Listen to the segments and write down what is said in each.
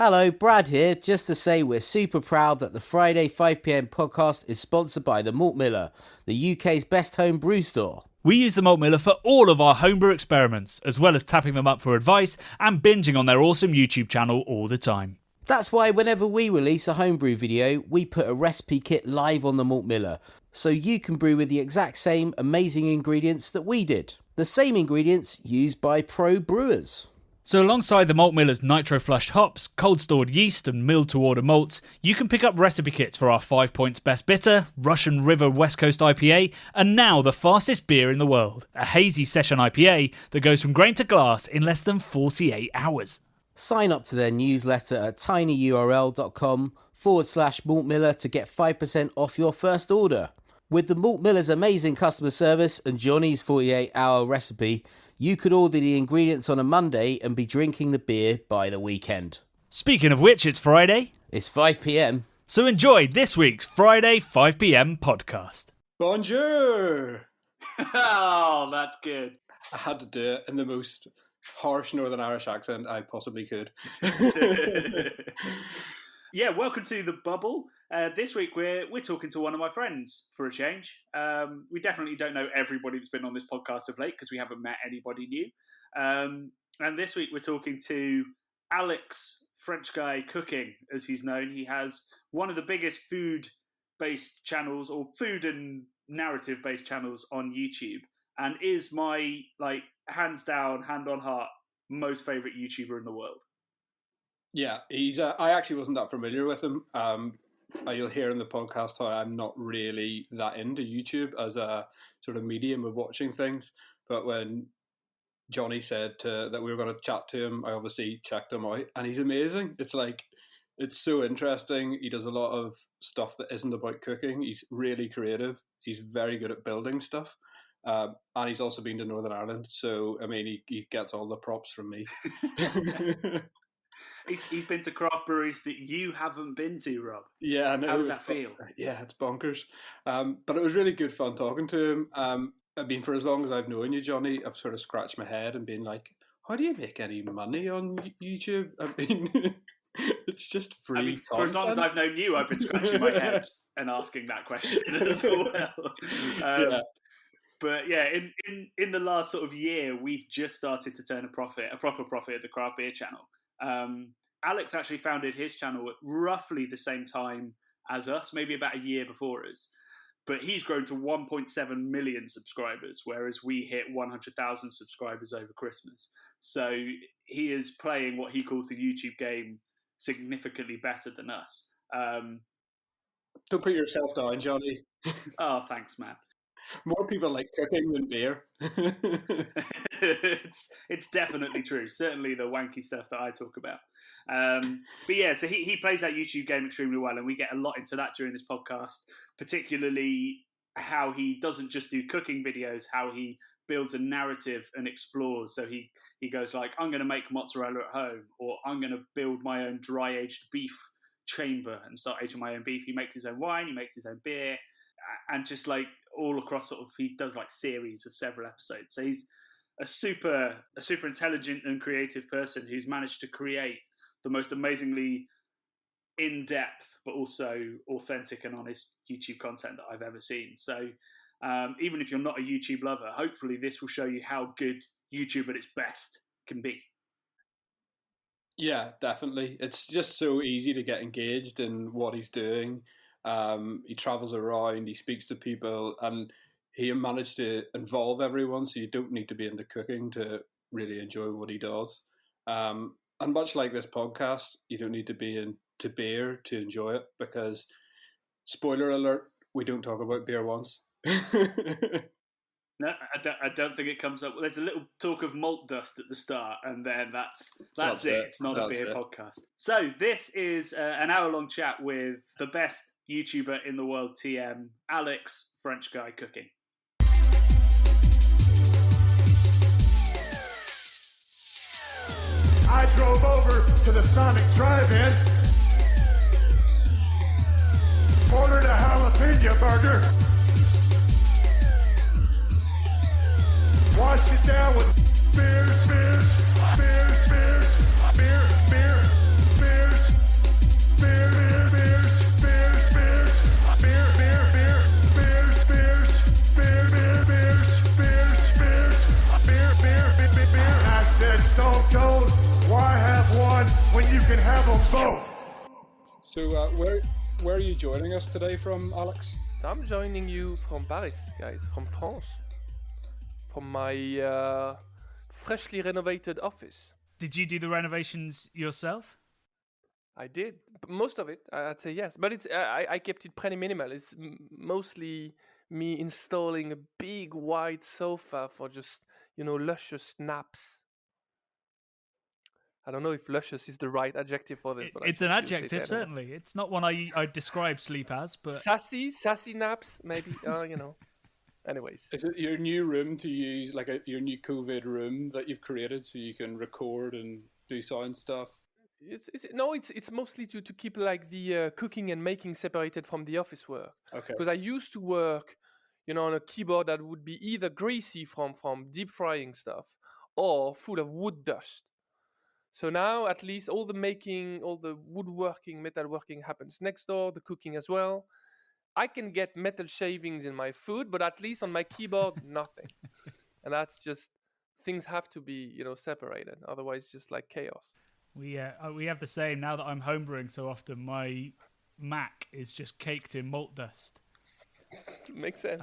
Hello, Brad here, just to say we're super proud that the Friday 5pm podcast is sponsored by the Malt Miller, the UK's best home brew store. We use the Malt Miller for all of our homebrew experiments, as well as tapping them up for advice and binging on their awesome YouTube channel all the time. That's why whenever we release a homebrew video, we put a recipe kit live on the Malt Miller, so you can brew with the exact same amazing ingredients that we did. The same ingredients used by pro brewers. So alongside the Malt Miller's nitro-flushed hops, cold-stored yeast and milled-to-order malts, you can pick up recipe kits for our 5 Points Best Bitter, Russian River West Coast IPA, and now the fastest beer in the world, a hazy session IPA that goes from grain to glass in less than 48 hours. Sign up to their newsletter at tinyurl.com/Malt Miller to get 5% off your first order. With the Malt Miller's amazing customer service and Johnny's 48-hour recipe, you could order the ingredients on a Monday and be drinking the beer by the weekend. Speaking of which, it's Friday. It's 5pm. So enjoy this week's Friday 5pm podcast. Bonjour! Oh, that's good. I had to do it in the most harsh Northern Irish accent I possibly could. Yeah, welcome to The Bubble. This week we're talking to one of my friends for a change. We definitely don't know everybody that's been on this podcast of late because we haven't met anybody new. And this week we're talking to Alex, French Guy Cooking, as he's known. He has one of the biggest food-based channels, or food and narrative-based channels on YouTube, and is my, hands down, hand on heart, most favourite YouTuber in the world. Yeah, he's. I actually wasn't that familiar with him. You'll hear in the podcast how I'm not really that into YouTube as a sort of medium of watching things. But when Johnny said that we were going to chat to him, I obviously checked him out, and he's amazing. It's so interesting. He does a lot of stuff that isn't about cooking. He's really creative. He's very good at building stuff. And he's also been to Northern Ireland. So, I mean, he gets all the props from me. He's been to craft breweries that you haven't been to, Rob. Yeah, no, how does that feel? Yeah, it's bonkers. But it was really good fun talking to him. I mean, for as long as I've known you, Johnny, I've sort of scratched my head and been like, how do you make any money on YouTube? I mean, it's just free content. For as long as I've known you, I've been scratching my head and asking that question as well. Yeah. But yeah, in the last sort of year, we've just started to turn a proper profit at the Craft Beer channel. Alex actually founded his channel at roughly the same time as us, maybe about a year before us. But he's grown to 1.7 million subscribers, whereas we hit 100,000 subscribers over Christmas. So he is playing what he calls the YouTube game significantly better than us. Don't put yourself down, Johnny. Oh, thanks, man. More people like cooking than beer. It's definitely true. Certainly the wanky stuff that I talk about. But yeah, so he plays that YouTube game extremely well, and we get a lot into that during this podcast, particularly how he doesn't just do cooking videos, how he builds a narrative and explores. So he goes like, I'm going to make mozzarella at home, or I'm going to build my own dry-aged beef chamber and start aging my own beef. He makes his own wine, he makes his own beer, and just all across he does series of several episodes. So he's a super intelligent and creative person who's managed to create the most amazingly in-depth but also authentic and honest YouTube content that I've ever seen. So even if you're not a YouTube lover, hopefully this will show you how good YouTube at its best can be. Yeah, definitely. It's just so easy to get engaged in what he's doing. He travels around, he speaks to people, and he managed to involve everyone, so you don't need to be into cooking to really enjoy what he does. And much like this podcast, you don't need to be into beer to enjoy it, because, spoiler alert, we don't talk about beer once. No, I don't think it comes up. There's a little talk of malt dust at the start, and then that's it. It's not a beer podcast. So this is an hour-long chat with the best YouTuber in the world, TM, Alex, French Guy Cooking. I drove over to the Sonic Drive-In, ordered a jalapeno burger, washed it down with beer, when you can have them both. So where are you joining us today from, Alex? I'm joining you from Paris, guys, from France, from my freshly renovated office. Did you do the renovations yourself? I did most of it. I'd say yes, but I kept it pretty minimal. It's mostly me installing a big white sofa for just luscious naps. I don't know if luscious is the right adjective for this. But It's an adjective, certainly. It's not one I describe sleep as, but sassy naps, maybe. Anyways, Is it your new room to use, like your new COVID room that you've created, so you can record and do sound stuff? It's mostly to keep like the cooking and making separated from the office work. Okay. Because I used to work, on a keyboard that would be either greasy from deep frying stuff or full of wood dust. So now at least all the woodworking, metalworking happens next door, the cooking as well. I can get metal shavings in my food, but at least on my keyboard, nothing. And that's just, things have to be, separated. Otherwise, it's just like chaos. we have the same. Now that I'm homebrewing so often, my Mac is just caked in malt dust. Makes sense.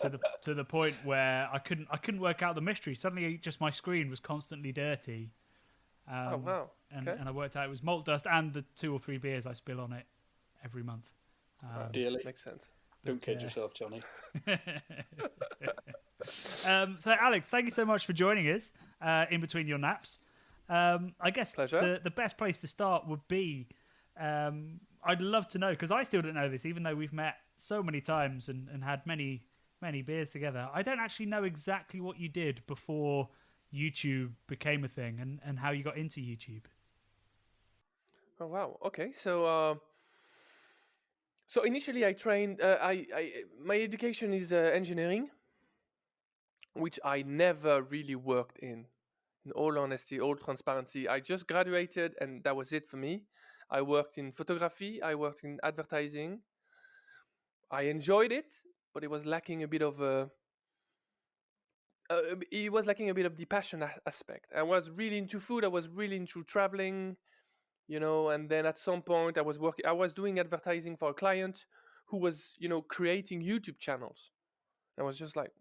To the point where I couldn't work out the mystery. Suddenly, just my screen was constantly dirty. Oh wow! And I worked out it was malt dust and the 2 or 3 beers I spill on it every month. Daily. Makes sense. Don't kid yourself, Johnny. So, Alex, thank you so much for joining us in between your naps. I guess the best place to start would be, I'd love to know, because I still don't know this, even though we've met so many times and had many, many beers together. I don't actually know exactly what you did before YouTube became a thing and how you got into YouTube. Oh wow! Okay, so initially I trained. My education is engineering, which I never really worked in. In all honesty, all transparency, I just graduated and that was it for me. I worked in photography. I worked in advertising. I enjoyed it, but it was lacking a bit of the passion aspect. I was really into food. I was really into traveling, and then at some point I was doing advertising for a client who was, creating YouTube channels. I was just like,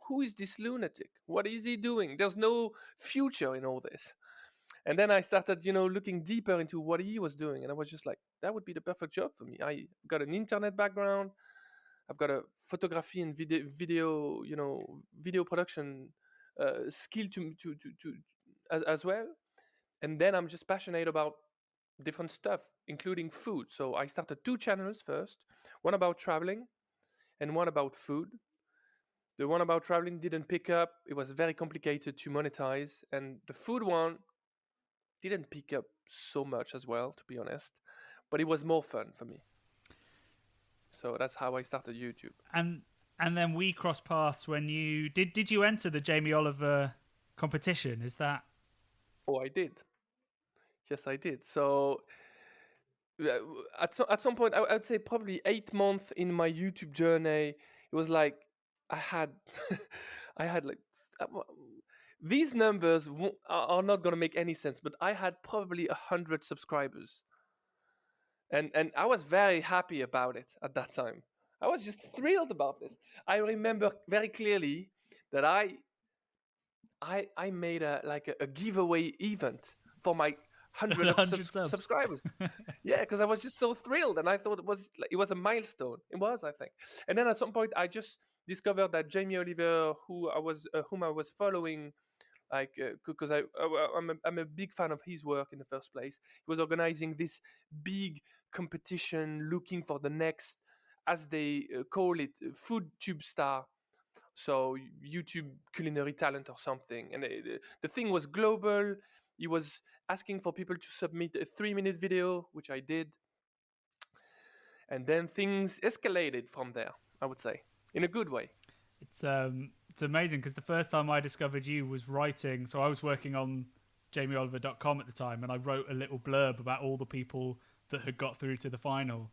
who is this lunatic? What is he doing? There's no future in all this. And then I started, looking deeper into what he was doing. And I was just like, that would be the perfect job for me. I got an internet background. I've got a photography and video production skill as well. And then I'm just passionate about different stuff, including food. So I started 2 channels first, one about traveling and one about food. The one about traveling didn't pick up. It was very complicated to monetize. And the food one didn't pick up so much as well, to be honest. But it was more fun for me. So that's how I started YouTube. And then we crossed paths when you... Did you enter the Jamie Oliver competition? Is that... Oh, I did. Yes, I did. So at some point, I would say probably 8 months in my YouTube journey, it was like I had like... These numbers are not going to make any sense, but I had probably 100 subscribers. And I was very happy about it at that time. I was just thrilled about this. I remember very clearly that I made a giveaway event for my 100 subscribers. Yeah, because I was just so thrilled, and I thought it was a milestone. It was, I think. And then at some point, I just discovered that Jamie Oliver, whom I was following, because I'm a big fan of his work in the first place. He was organizing this big competition, looking for the next, as they call it, food tube star. So YouTube culinary talent or something. And the thing was global. He was asking for people to submit a 3-minute video, which I did. And then things escalated from there, I would say, in a good way. It's amazing because the first time I discovered you was writing. So I was working on jamieoliver.com at the time, and I wrote a little blurb about all the people that had got through to the final.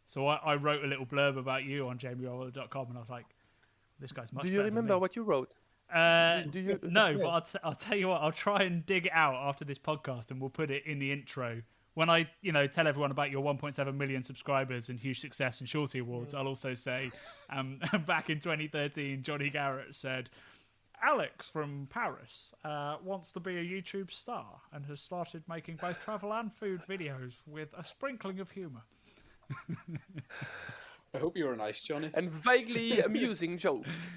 So I wrote a little blurb about you on jamieoliver.com, and I was like, this guy's much better. Do you remember what you wrote? Do you? No, but I'll tell you what. I'll try and dig it out after this podcast, and we'll put it in the intro. When I, tell everyone about your 1.7 million subscribers and huge success and Shorty Awards, I'll also say, back in 2013, Johnny Garrett said, Alex from Paris wants to be a YouTube star and has started making both travel and food videos with a sprinkling of humour. I hope you were nice, Johnny. And vaguely amusing jokes.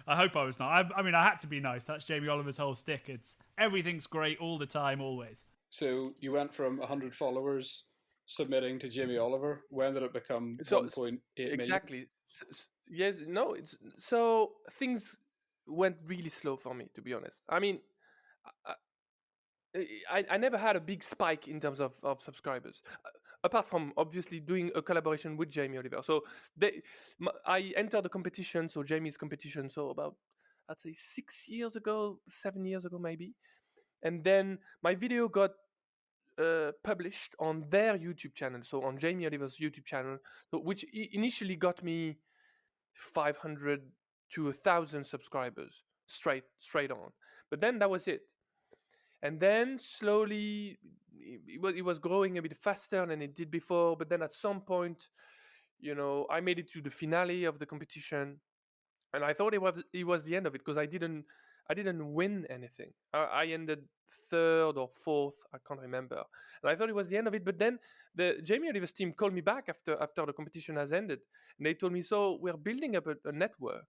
I hope I was not. I mean, I had to be nice. That's Jamie Oliver's whole stick. It's everything's great all the time, always. So you went from 100 followers submitting to Jamie Oliver. When did it become 1.8 million? Exactly. Yes, no. So things went really slow for me, to be honest. I mean, I never had a big spike in terms of subscribers, apart from obviously doing a collaboration with Jamie Oliver. So I entered the competition, so Jamie's competition, so about, I'd say 7 years ago maybe. And then my video got published on their YouTube channel, so on Jamie Oliver's YouTube channel, which initially got me 500 to 1,000 subscribers straight on. But then that was it. And then slowly it was growing a bit faster than it did before. But then at some point, I made it to the finale of the competition, and I thought it was the end of it because I didn't win anything. I ended third or fourth, I can't remember. And I thought it was the end of it. But then the Jamie Oliver's team called me back after the competition has ended, and they told me, so we're building up a network.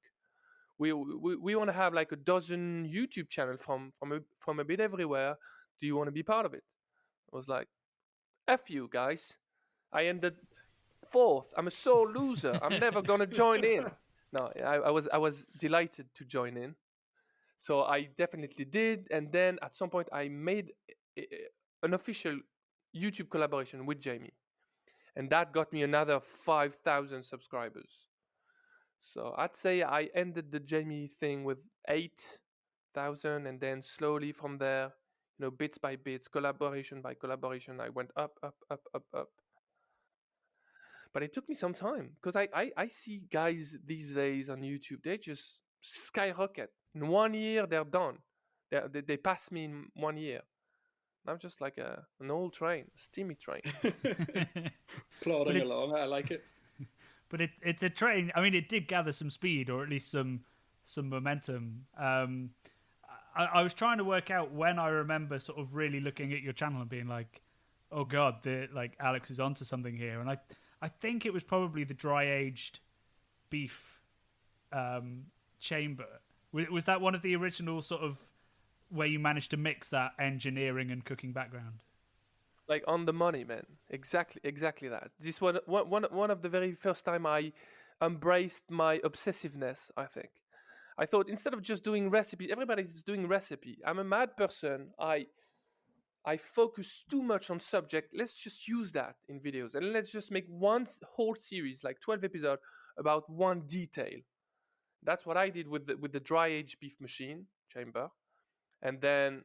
We want to have like a dozen YouTube channels from a bit everywhere. Do you want to be part of it? I was like, F you guys. I ended fourth. I'm a sore loser. I'm never gonna join in. No, I was delighted to join in. So I definitely did. And then at some point I made an official YouTube collaboration with Jamie. And that got me another 5,000 subscribers. So I'd say I ended the Jamie thing with 8,000, and then slowly from there, bits by bits, collaboration by collaboration, I went up. But it took me some time because I see guys these days on YouTube, they just skyrocket. In 1 year, they're done. They pass me in 1 year. I'm just like an old train, steamy train. Plodding along, I like it. But it's a train. I mean, it did gather some speed, or at least some momentum. I was trying to work out when I remember sort of really looking at your channel and being like, "Oh God, Alex is onto something here." And I think it was probably the dry-aged beef chamber. Was that one of the original sort of where you managed to mix that engineering and cooking background? Like on the money, man. Exactly that. This one of the very first time I embraced my obsessiveness, I think. I thought instead of just doing recipe, everybody's doing recipe. I'm a mad person. I focus too much on subject. Let's just use that in videos. And let's just make one whole series, like 12 episodes, about one detail. That's what I did with the dry-aged beef machine chamber. And then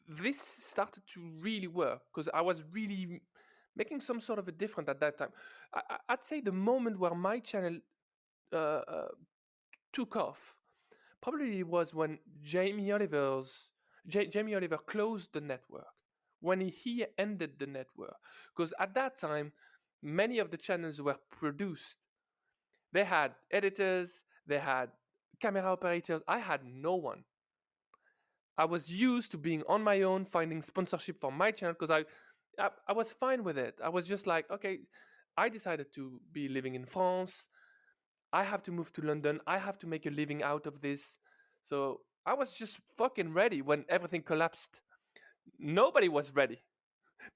this started to really work because I was really making some sort of a difference at that time. I'd say the moment where my channel took off probably was when Jamie Oliver closed the network, when he ended the network. Because at that time, many of the channels were produced. They had editors, they had camera operators. I had no one. I was used to being on my own, finding sponsorship for my channel because I was fine with it. I was just like, okay, I decided to be living in France. I have to move to London. I have to make a living out of this. So I was just fucking ready when everything collapsed. Nobody was ready.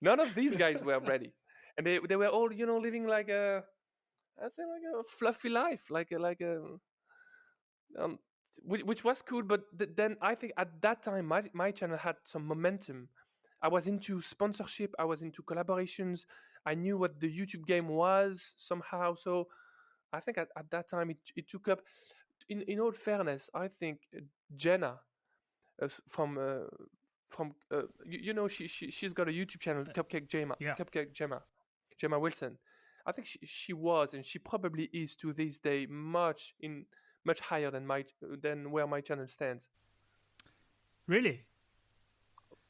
None of these guys were ready. And they were all, living like a fluffy life, which was cool, but then I think at that time my channel had some momentum. I was into sponsorship, I was into collaborations, I knew what the YouTube game was somehow, so I think at that time it took up. In all fairness, I think Jenna from she's got a YouTube channel, Cupcake Gemma Wilson. I think she was, and she probably is to this day, much much higher than where my channel stands. Really?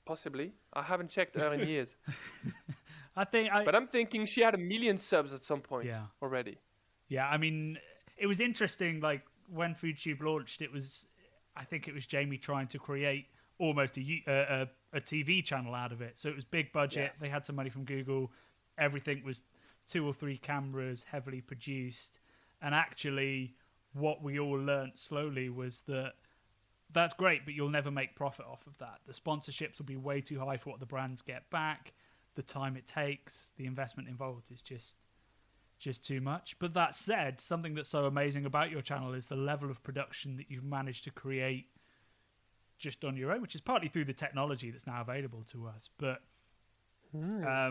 Possibly. I haven't checked her in years. But I'm thinking she had 1 million subs at some point already. Yeah, I mean, it was interesting. Like when FoodTube launched, I think it was Jamie trying to create almost a TV channel out of it. So it was big budget. Yes. They had some money from Google. Everything was 2 or 3 cameras, heavily produced. And actually, what we all learnt slowly was that that's great, but you'll never make profit off of that. The sponsorships will be way too high for what the brands get back. The time it takes, the investment involved is just too much. But that said, something that's so amazing about your channel is the level of production that you've managed to create just on your own, which is partly through the technology that's now available to us. But I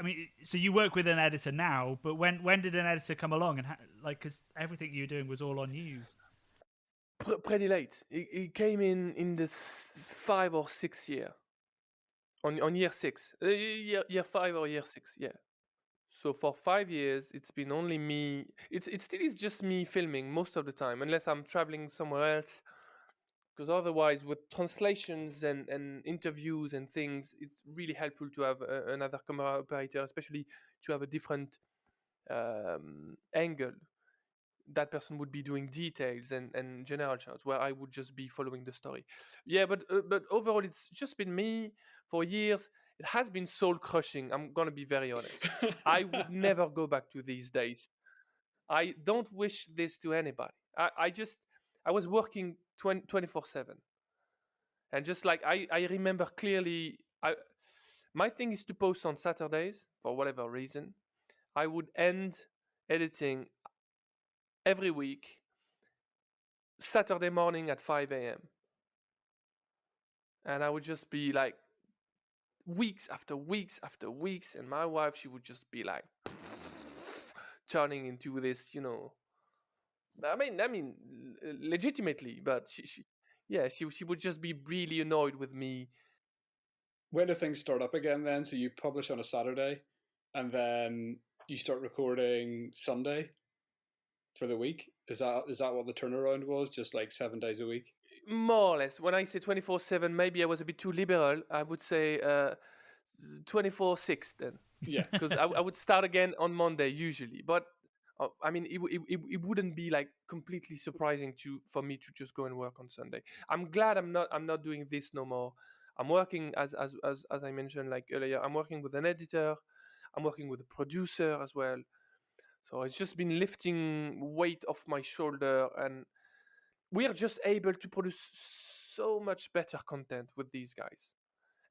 mean, so you work with an editor now, but when did an editor come along? And because everything you were doing was all on you. Pretty late. It came in the 5 or 6 year. On year 6, year 5 or year 6, yeah. So for 5 years, it's been only me. It still is just me filming most of the time, unless I'm traveling somewhere else. Because otherwise, with translations and interviews and things, it's really helpful to have another camera operator, especially to have a different angle. That person would be doing details and general shots, where I would just be following the story. Yeah, but overall, it's just been me for years. It has been soul crushing. I'm gonna be very honest. I would never go back to these days. I don't wish this to anybody. I was working 24/7, and just like I remember clearly, my thing is to post on Saturdays for whatever reason. I would end editing every week Saturday morning at 5 a.m. And I would just be like weeks after weeks after weeks, and my wife, she would just be like turning into this, I mean legitimately, but she would just be really annoyed with me. When do things start up again then? So you publish on a Saturday and then you start recording Sunday for the week. Is that what the turnaround was? Just like 7 days a week? More or less. When I say 24/7, maybe I was a bit too liberal. I would say 24/6 then. Yeah. Because I would start again on Monday usually. But I mean, it wouldn't be like completely surprising for me to just go and work on Sunday. I'm glad I'm not doing this no more. I'm working as I mentioned like earlier. I'm working with an editor. I'm working with a producer as well. So it's just been lifting weight off my shoulder, and we are just able to produce so much better content with these guys.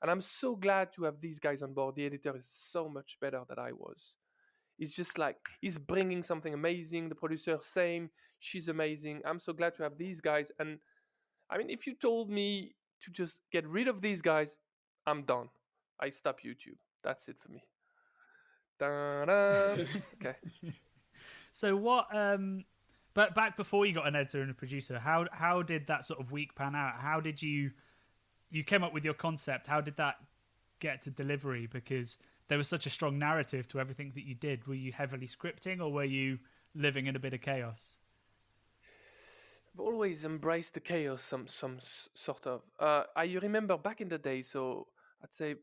And I'm so glad to have these guys on board. The editor is so much better than I was. It's just like he's bringing something amazing. The producer, same. She's amazing. I'm so glad to have these guys. And I mean, if you told me to just get rid of these guys, I'm done. I stop YouTube. That's it for me. Da-da. Okay. So what? But back before you got an editor and a producer, how did that sort of week pan out? How did you came up with your concept? How did that get to delivery? Because there was such a strong narrative to everything that you did. Were you heavily scripting, or were you living in a bit of chaos? I've always embraced the chaos, some sort of. I remember back in the day, so I'd say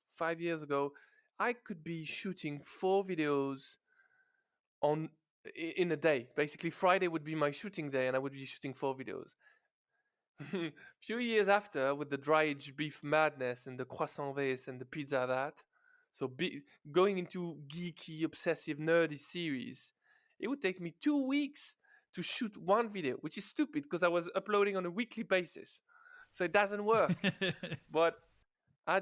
5 years ago, I could be shooting 4 videos in a day. Basically, Friday would be my shooting day, and I would be shooting 4 videos. Few years after, with the dry aged beef madness and the croissant this and the pizza that, so going into geeky, obsessive, nerdy series, it would take me 2 weeks to shoot 1 video, which is stupid because I was uploading on a weekly basis, so it doesn't work. But I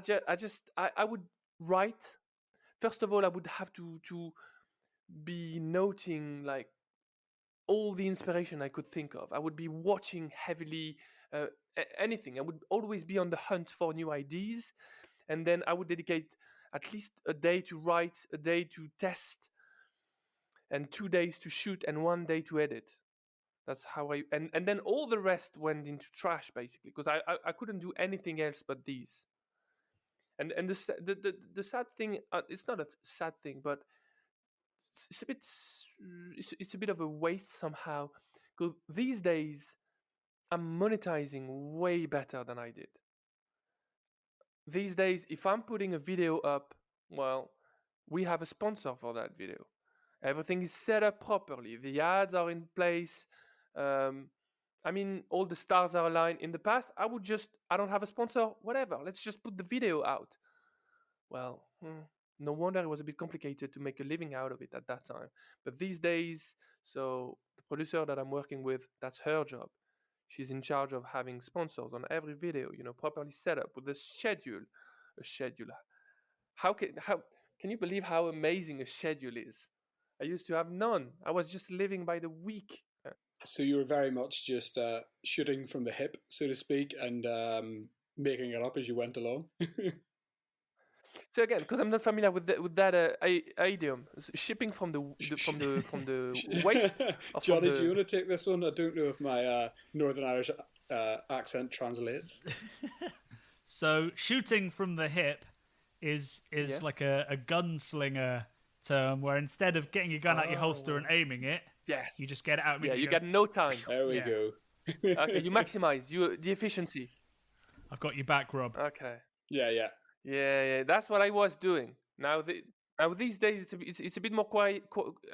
would write. First of all, I would have to be noting like all the inspiration I could think of. I would be watching heavily anything. I would always be on the hunt for new ideas, and then I would dedicate at least a day to write, a day to test, and 2 days to shoot, and 1 day to edit. That's how and then all the rest went into trash basically, because I couldn't do anything else but these. And the sad thing, it's not a sad thing, but it's a bit of a waste somehow. Because these days I'm monetizing way better than I did. These days, if I'm putting a video up, well, we have a sponsor for that video. Everything is set up properly. The ads are in place. I mean, all the stars are aligned. In the past, I don't have a sponsor, whatever. Let's just put the video out. Well, no wonder it was a bit complicated to make a living out of it at that time. But these days, so the producer that I'm working with, that's her job. She's in charge of having sponsors on every video, properly set up with a schedule. A schedule. How can you believe how amazing a schedule is? I used to have none. I was just living by the week. So you were very much just shooting from the hip, so to speak, and making it up as you went along. So again, because I'm not familiar with that idiom, shipping from the waist. Johnny, do you want to take this one? I don't know if my Northern Irish accent translates. So shooting from the hip is Yes. like a gunslinger term, where instead of getting your gun out your holster and aiming it, Yes. you just get it out. Yeah, you go, get no time. There we Yeah. go. Okay, you maximize the efficiency. I've got your back, Rob. Okay. Yeah. Yeah. That's what I was doing. Now these days it's a bit more quiet.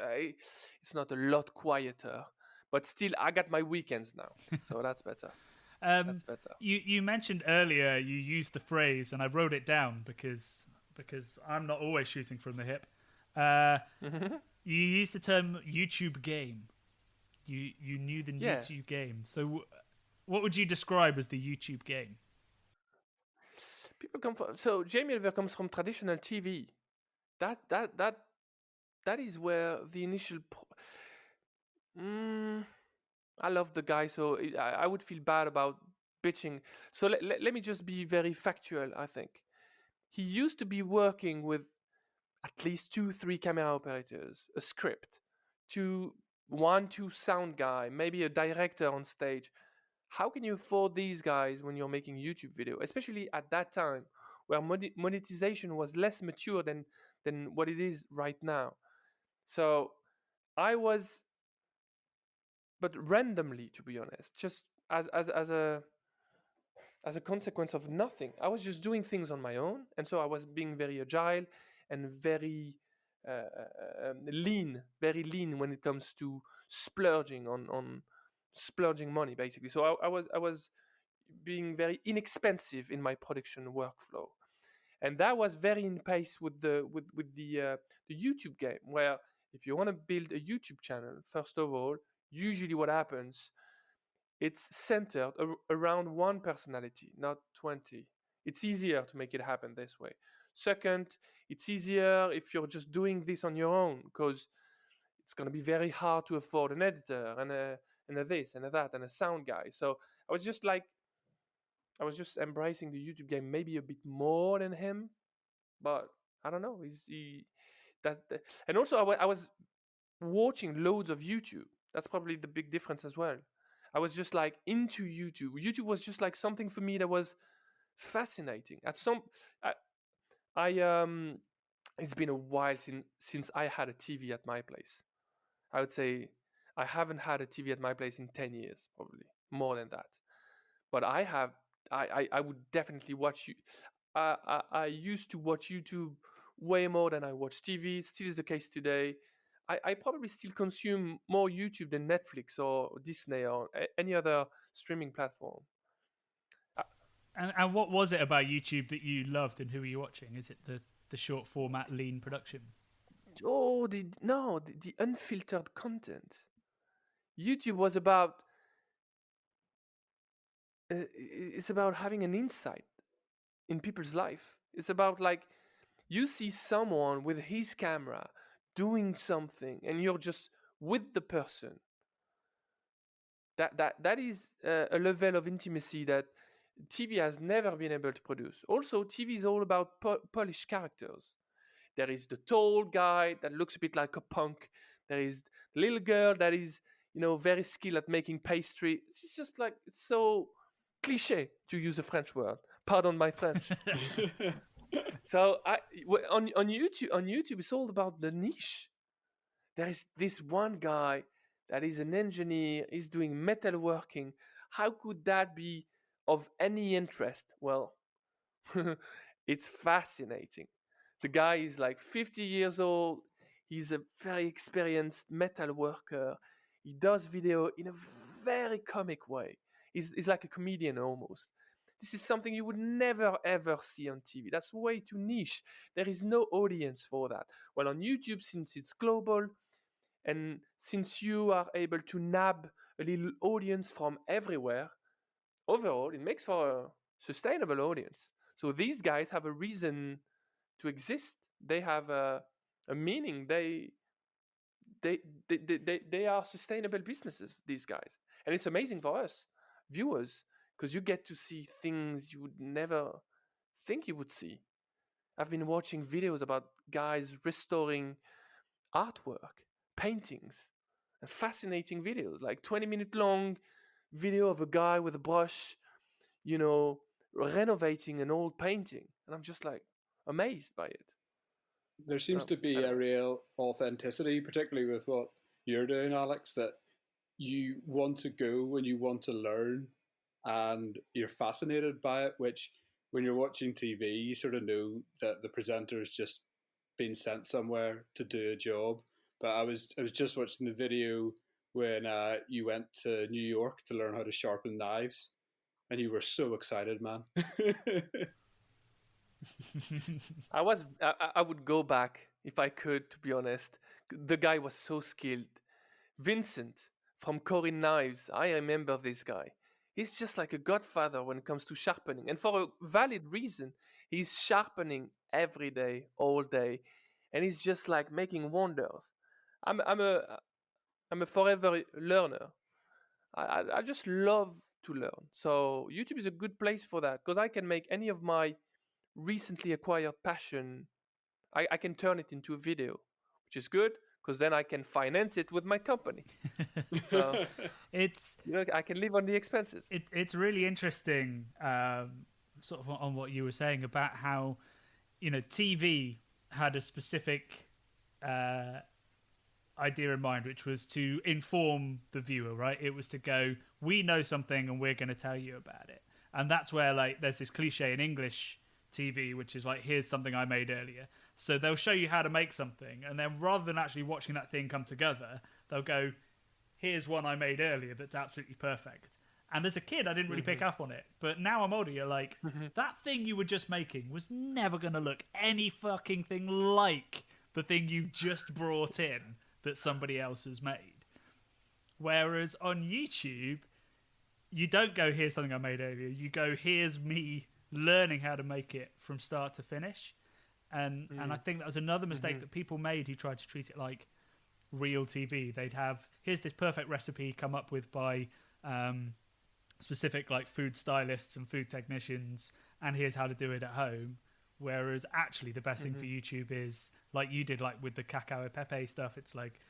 It's not a lot quieter, but still I got my weekends now, so that's better. That's better. You mentioned earlier you used the phrase, and I wrote it down because I'm not always shooting from the hip. You used the term YouTube game. You knew the Yeah. YouTube game. So what would you describe as the YouTube game? People come from, so Jamie Oliver comes from traditional TV. That is where the initial. I love the guy, so I would feel bad about bitching. So let me just be very factual. I think he used to be working with at least 2-3 camera operators, a script, 2 sound guy, maybe a director on stage. How can you afford these guys when you're making YouTube video, especially at that time where monetization was less mature than what it is right now? So I was, but randomly, to be honest, just as a consequence of nothing. I was just doing things on my own, and so I was being very agile and very lean when it comes to splurging on splurging money, basically. So I was being very inexpensive in my production workflow, and that was very in pace with the YouTube game. Where if you want to build a YouTube channel, first of all, usually what happens, it's centered around one personality, not 20. It's easier to make it happen this way. Second, it's easier if you're just doing this on your own, because it's going to be very hard to afford an editor and a this and a that and a sound guy. So I was just embracing the YouTube game maybe a bit more than him, but I don't know. And also I was watching loads of YouTube. That's probably the big difference as well. I was just like into YouTube. YouTube was just like something for me that was fascinating. It's been a while since I had a TV at my place. I would say I haven't had a TV at my place in 10 years, probably more than that. But I would definitely watch you. I used to watch YouTube way more than I watch TV. Still is the case today. I probably still consume more YouTube than Netflix or Disney or any other streaming platform. And what was it about YouTube that you loved, and who were you watching? Is it the short format, lean production? Oh, the unfiltered content. YouTube was about it's about having an insight in people's life. It's about like you see someone with his camera doing something, and you're just with the person. That is a level of intimacy that TV has never been able to produce. Also, TV is all about polished characters. There is the tall guy that looks a bit like a punk. There is the little girl that is, very skilled at making pastry. It's just like, it's so cliché, to use a French word. Pardon my French. So on YouTube, it's all about the niche. there is this one guy that is an engineer, is doing metalworking. How could that be of any interest? Well, it's fascinating. The guy is like 50 years old. He's a very experienced metal worker. He does video in a very comic way. He's like a comedian almost. This is something you would never ever see on TV. That's way too niche. There is no audience for that. Well, on YouTube, since it's global, and since you are able to nab a little audience from everywhere, overall, it makes for a sustainable audience. So these guys have a reason to exist. They have a meaning. They are sustainable businesses, these guys. And it's amazing for us, viewers, because you get to see things you would never think you would see. I've been watching videos about guys restoring artwork, paintings, and fascinating videos, like 20-minute long video of a guy with a brush, renovating an old painting. And I'm just like amazed by it. There seems to be a real authenticity, particularly with what you're doing, Alex, that you want to go and you want to learn and you're fascinated by it, which when you're watching TV, you sort of know that the presenter's just been sent somewhere to do a job. But I was just watching the video when you went to New York to learn how to sharpen knives, and you were so excited, man. I would go back if I could, to be honest. The guy was so skilled. Vincent from Corin Knives, I remember this guy. He's just like a godfather when it comes to sharpening, and for a valid reason. He's sharpening every day, all day, and he's just like making wonders. I'm a forever learner. I just love to learn. So YouTube is a good place for that, because I can make any of my recently acquired passion, I can turn it into a video, which is good, because then I can finance it with my company. So it's I can live on the expenses. It's really interesting, sort of on what you were saying about how TV had a specific idea in mind, which was to inform the viewer, right? It was to go, we know something and we're going to tell you about it. And that's where there's this cliche in English TV, which is like, here's something I made earlier. So they'll show you how to make something, and then rather than actually watching that thing come together, they'll go, here's one I made earlier that's absolutely perfect. And as a kid, I didn't really pick up on it. But now I'm older, you're like, that thing you were just making was never going to look any fucking thing like the thing you just brought in that somebody else has made. Whereas on YouTube, you don't go, here's something I made earlier. You go, here's me learning how to make it from start to finish. And I think that was another mistake that people made who tried to treat it like real TV. They'd have, here's this perfect recipe come up with by specific like food stylists and food technicians, and here's how to do it at home. Whereas actually the best thing for YouTube is, like you did, like with the cacao e pepe stuff, it's like,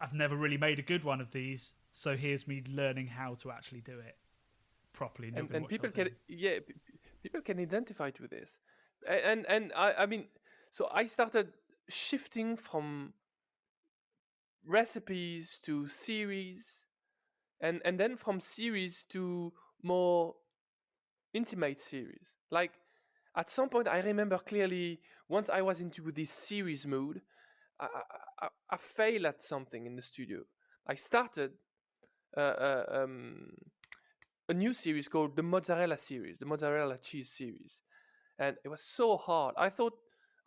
I've never really made a good one of these, so here's me learning how to actually do it properly. And people can, people can identify with this. And I mean, so I started shifting from recipes to series, and then from series to more intimate series. Like at some point, I remember clearly, once I was into this series mood, I failed at something in the studio. I started a new series called the Mozzarella series, the Mozzarella cheese series. And it was so hard. I thought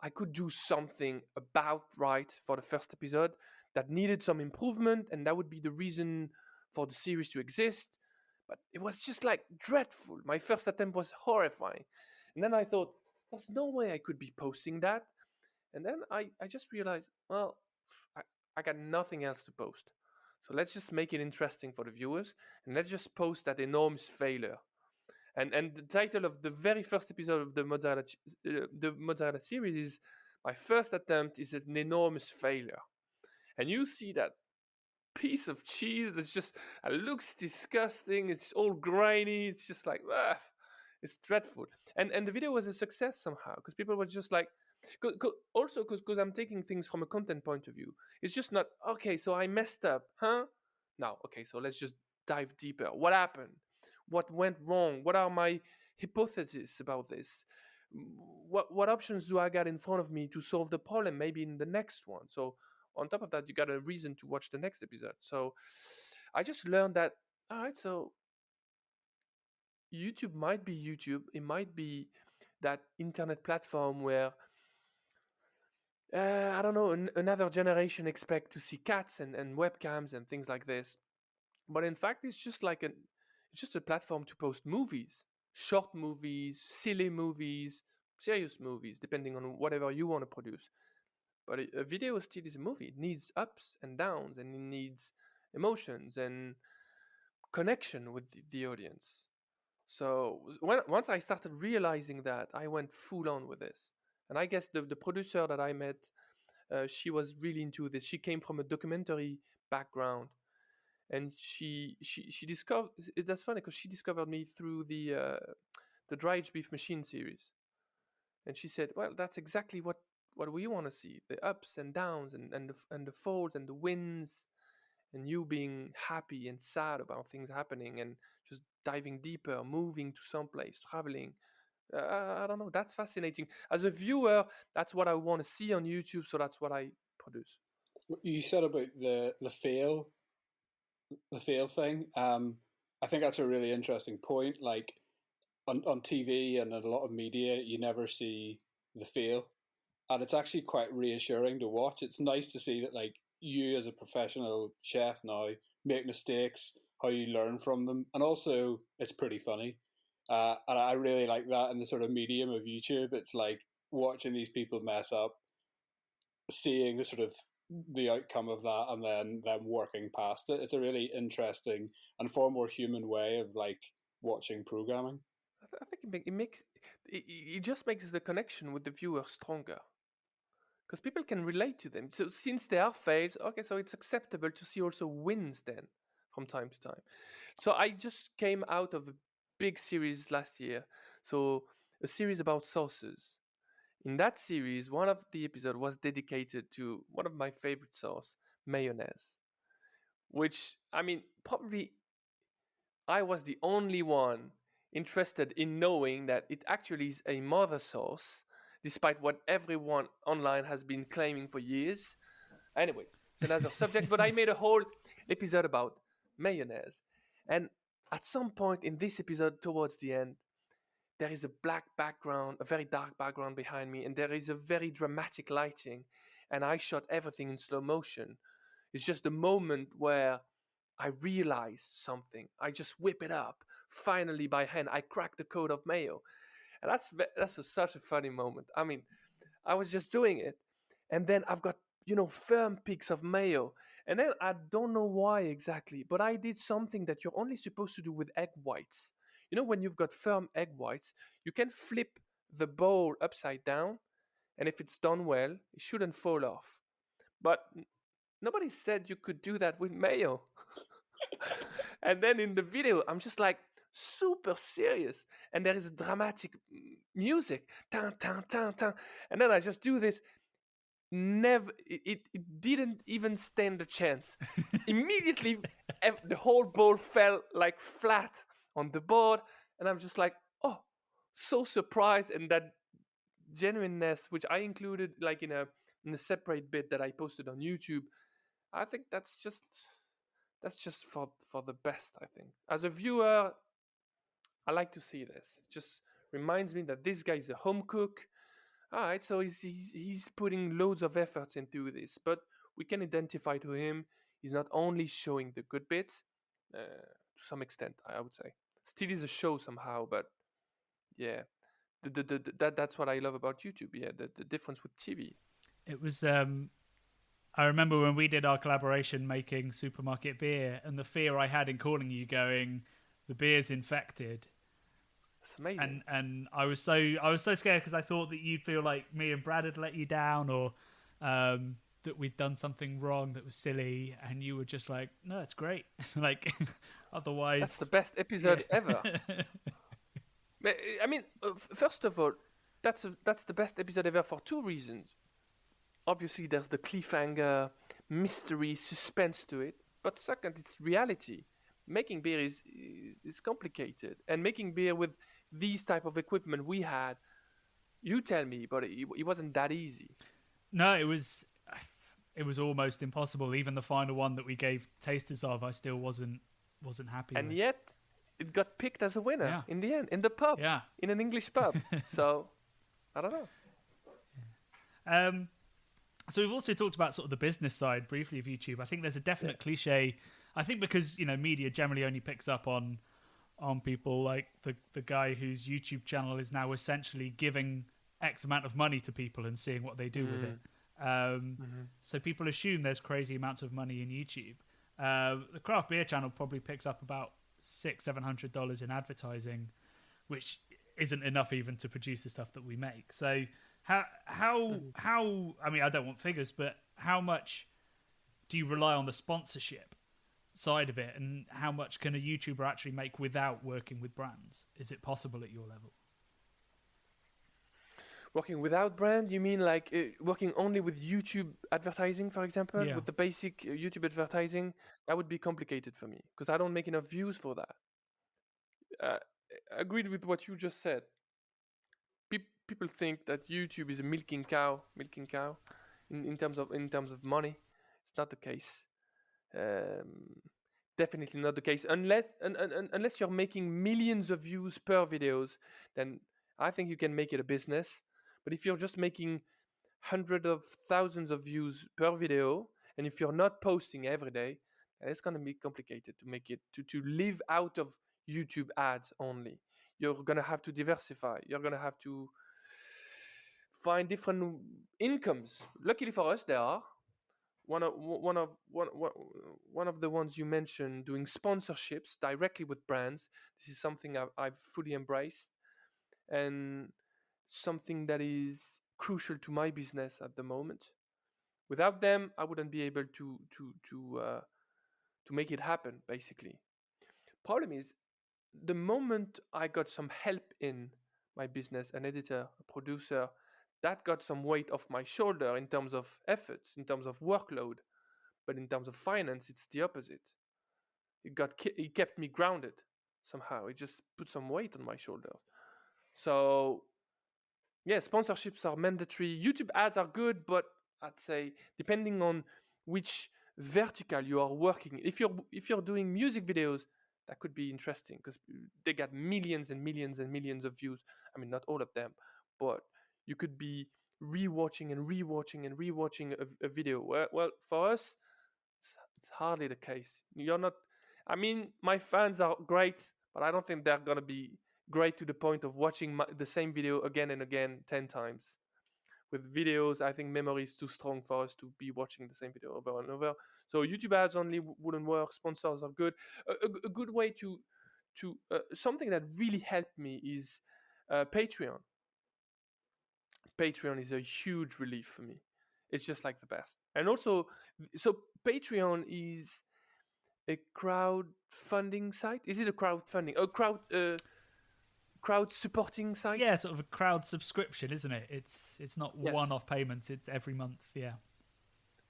I could do something about right for the first episode that needed some improvement, and that would be the reason for the series to exist. But it was just like dreadful. My first attempt was horrifying. And then I thought, there's no way I could be posting that. And then I just realized, well, I got nothing else to post. So let's just make it interesting for the viewers, and let's just post that enormous failure. And the title of the very first episode of the Mozzarella series is, my first attempt is an enormous failure. And you see that piece of cheese that just looks disgusting. It's all grainy. It's just like, It's dreadful. And the video was a success somehow because people were just like, also because I'm taking things from a content point of view. It's just not okay. So I messed up, huh? Now, okay. So let's just dive deeper. What happened? What went wrong? What are my hypotheses about this? What options do I got in front of me to solve the problem? Maybe in the next one. So on top of that, you got a reason to watch the next episode. So I just learned that. All right, so YouTube might be YouTube. It might be that internet platform where I don't know, another generation expect to see cats and webcams and things like this. But in fact, it's just a platform to post movies, short movies, silly movies, serious movies, depending on whatever you want to produce. But a video still is a movie. It needs ups and downs, and it needs emotions and connection with the audience. So once I started realizing that, I went full on with this. And I guess the producer that I met, she was really into this. She came from a documentary background, and she discovered. That's funny because she discovered me through the Dry Aged Beef Machine series, and she said, "Well, that's exactly what we want to see: the ups and downs, and the falls and the wins, and you being happy and sad about things happening, and just diving deeper, moving to someplace, traveling." I don't know. That's fascinating. As a viewer, that's what I want to see on YouTube, so that's what I produce. You said about the fail thing. I think that's a really interesting point. Like on TV and in a lot of media, you never see the fail, and it's actually quite reassuring to watch. It's nice to see that, like, you as a professional chef now make mistakes, how you learn from them, and also it's pretty funny. And I really like that in the sort of medium of YouTube. It's like watching these people mess up, seeing the sort of the outcome of that, and then them working past it. It's a really interesting and far more human way of like watching programming. I think it just makes the connection with the viewer stronger because people can relate to them. So since there are fails, okay, so it's acceptable to see also wins then from time to time. So I just came out of a big series last year, so a series about sauces. In that series, one of the episodes was dedicated to one of my favorite sauce, mayonnaise, which, I mean, probably I was the only one interested in knowing that it actually is a mother sauce, despite what everyone online has been claiming for years. Anyways, it's another subject, but I made a whole episode about mayonnaise. And at some point in this episode, towards the end, there is a black background, a very dark background behind me, and there is a very dramatic lighting. And I shot everything in slow motion. It's just the moment where I realize something. I just whip it up. Finally, by hand, I crack the code of mayo. And such a funny moment. I mean, I was just doing it. And then I've got, firm peaks of mayo. And then I don't know why exactly, but I did something that you're only supposed to do with egg whites. When you've got firm egg whites, you can flip the bowl upside down. And if it's done well, it shouldn't fall off. But nobody said you could do that with mayo. And then in the video, I'm just like super serious. And there is a dramatic music. Tan, tan, tan, tan. And then I just do this. It didn't even stand a chance. Immediately, the whole bowl fell like flat on the board. And I'm just like, oh, so surprised. And that genuineness, which I included like in a separate bit that I posted on YouTube, I think that's just for the best. I think as a viewer, I like to see this. It just reminds me that this guy is a home cook. All right, so he's putting loads of efforts into this, but we can identify to him. He's not only showing the good bits, to some extent, I would say. Still is a show somehow, but yeah, that's what I love about YouTube. Yeah, the difference with TV. It was. I remember when we did our collaboration making supermarket beer, and the fear I had in calling you, going, the beer's infected. It's amazing. And I was so scared because I thought that you'd feel like me and Brad had let you down, or that we'd done something wrong that was silly, and you were just like, no, it's great. Like, otherwise, that's the best episode ever. I mean, first of all, that's the best episode ever for two reasons. Obviously, there's the cliffhanger, mystery, suspense to it. But second, it's reality. Making beer is complicated, and making beer with these type of equipment we had, you tell me, but it wasn't that easy. No, it was almost impossible. Even the final one that we gave tasters of, I still wasn't happy And with. yet, it got picked as a winner Yeah. in the end, in the pub, Yeah. in an English pub. So, I don't know. So we've also talked about sort of the business side briefly of YouTube. I think there's a definite cliche. I think because media generally only picks up on people like the guy whose YouTube channel is now essentially giving X amount of money to people and seeing what they do with it. So people assume there's crazy amounts of money in YouTube. The craft beer channel probably picks up about $600-700 in advertising, which isn't enough even to produce the stuff that we make. So how I mean, I don't want figures, but how much do you rely on the sponsorship side of it, and how much can a YouTuber actually make without working with brands? Is it possible at your level? Working without brand, you mean like working only with YouTube advertising, for example, Yeah. with the basic YouTube advertising? That would be complicated for me because I don't make enough views for that. Agreed with what you just said. People think that YouTube is a milking cow in terms of money. It's not the case. Definitely not the case unless you're making millions of views per videos. Then I think you can make it a business. But if you're just making hundreds of thousands of views per video, and if you're not posting every day, then it's going to be complicated to make it to live out of YouTube ads only. You're going to have to diversify. You're going to have to find different incomes. Luckily for us, there are. One of the ones you mentioned, doing sponsorships directly with brands. This is something I've fully embraced, and something that is crucial to my business at the moment. Without them, I wouldn't be able to make it happen. Basically, problem is the moment I got some help in my business, an editor, a producer, that got some weight off my shoulder in terms of efforts, in terms of workload. But in terms of finance, it's the opposite. It kept me grounded somehow. It just put some weight on my shoulder. So, yeah, sponsorships are mandatory. YouTube ads are good, but I'd say depending on which vertical you are working. If you're doing music videos, that could be interesting because they got millions and millions and millions of views. I mean, not all of them, but you could be rewatching and rewatching and rewatching a video. Well, for us, it's hardly the case. You're not. I mean, my fans are great, but I don't think they're gonna be great to the point of watching the same video again and again 10 times. With videos, I think memory is too strong for us to be watching the same video over and over. So YouTube ads only wouldn't work. Sponsors are good. A good way to something that really helped me is Patreon. Patreon is a huge relief for me. It's just like the best. And also, so Patreon is a crowdfunding site. Is it a crowdfunding? A crowd supporting site? Yeah, sort of a crowd subscription, isn't it? It's not Yes. one-off payments. It's every month. Yeah.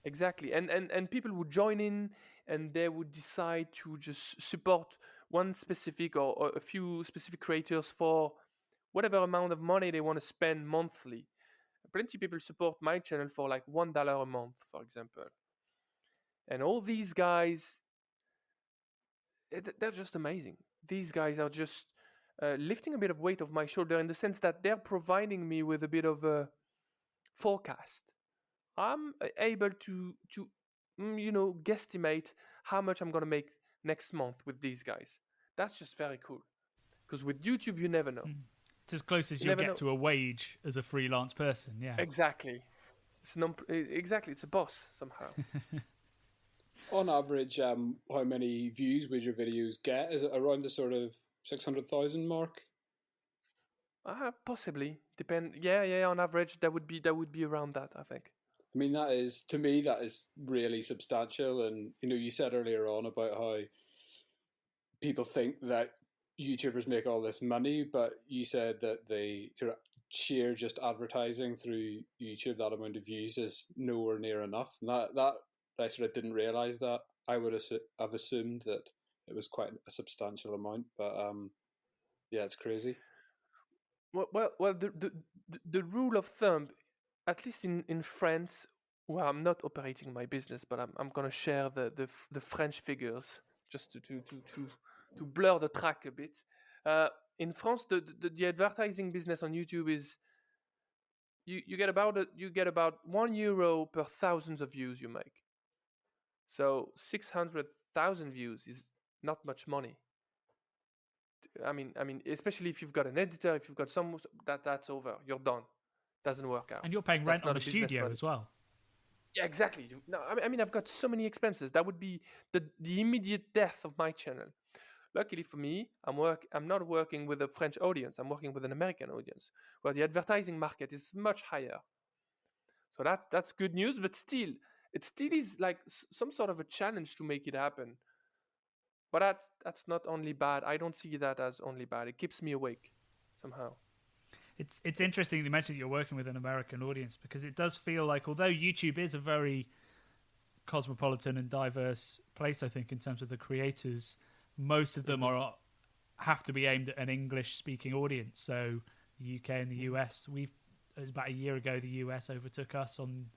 Exactly. And people would join in and they would decide to just support one specific or a few specific creators for whatever amount of money they want to spend monthly. Plenty of people support my channel for like $1 a month, for example. And all these guys, they're just amazing. These guys are just lifting a bit of weight off my shoulder in the sense that they're providing me with a bit of a forecast. I'm able to guesstimate how much I'm going to make next month with these guys. That's just very cool. Because with YouTube, you never know. It's as close as you'll get to a wage as a freelance person. Yeah. Exactly. It's a boss somehow. On average, how many views would your videos get? Is it around the sort of 600,000 mark? Possibly. Depend. Yeah. On average, that would be around that, I think. I mean, that is really substantial. And you said earlier on about how people think that YouTubers make all this money, but you said that the sort of sheer just advertising through YouTube, that amount of views is nowhere near enough. And that I sort of didn't realize that. I would have assumed that it was quite a substantial amount, but yeah, it's crazy. Well, the rule of thumb, at least in France, where I'm not operating my business, but I'm gonna share the French figures just to blur the track a bit. In France, the advertising business on YouTube is you get about €1 per thousands of views you make. So 600,000 views is not much money. I mean, especially if you've got an editor, if you've got that's over. You're done. Doesn't work out. And you're paying That's rent not on a the business studio model. as well. Yeah, exactly. No, I mean, I've got so many expenses. That would be the immediate death of my channel. Luckily for me, I'm not working with a French audience. I'm working with an American audience, where the advertising market is much higher. So that's good news. But still, it still is like some sort of a challenge to make it happen. But that's not only bad. I don't see that as only bad. It keeps me awake somehow. It's interesting you mentioned you're working with an American audience, because it does feel like, although YouTube is a very cosmopolitan and diverse place, I think, in terms of the creators, most of them have to be aimed at an English-speaking audience. So the UK and the US, it was about a year ago, the US overtook us on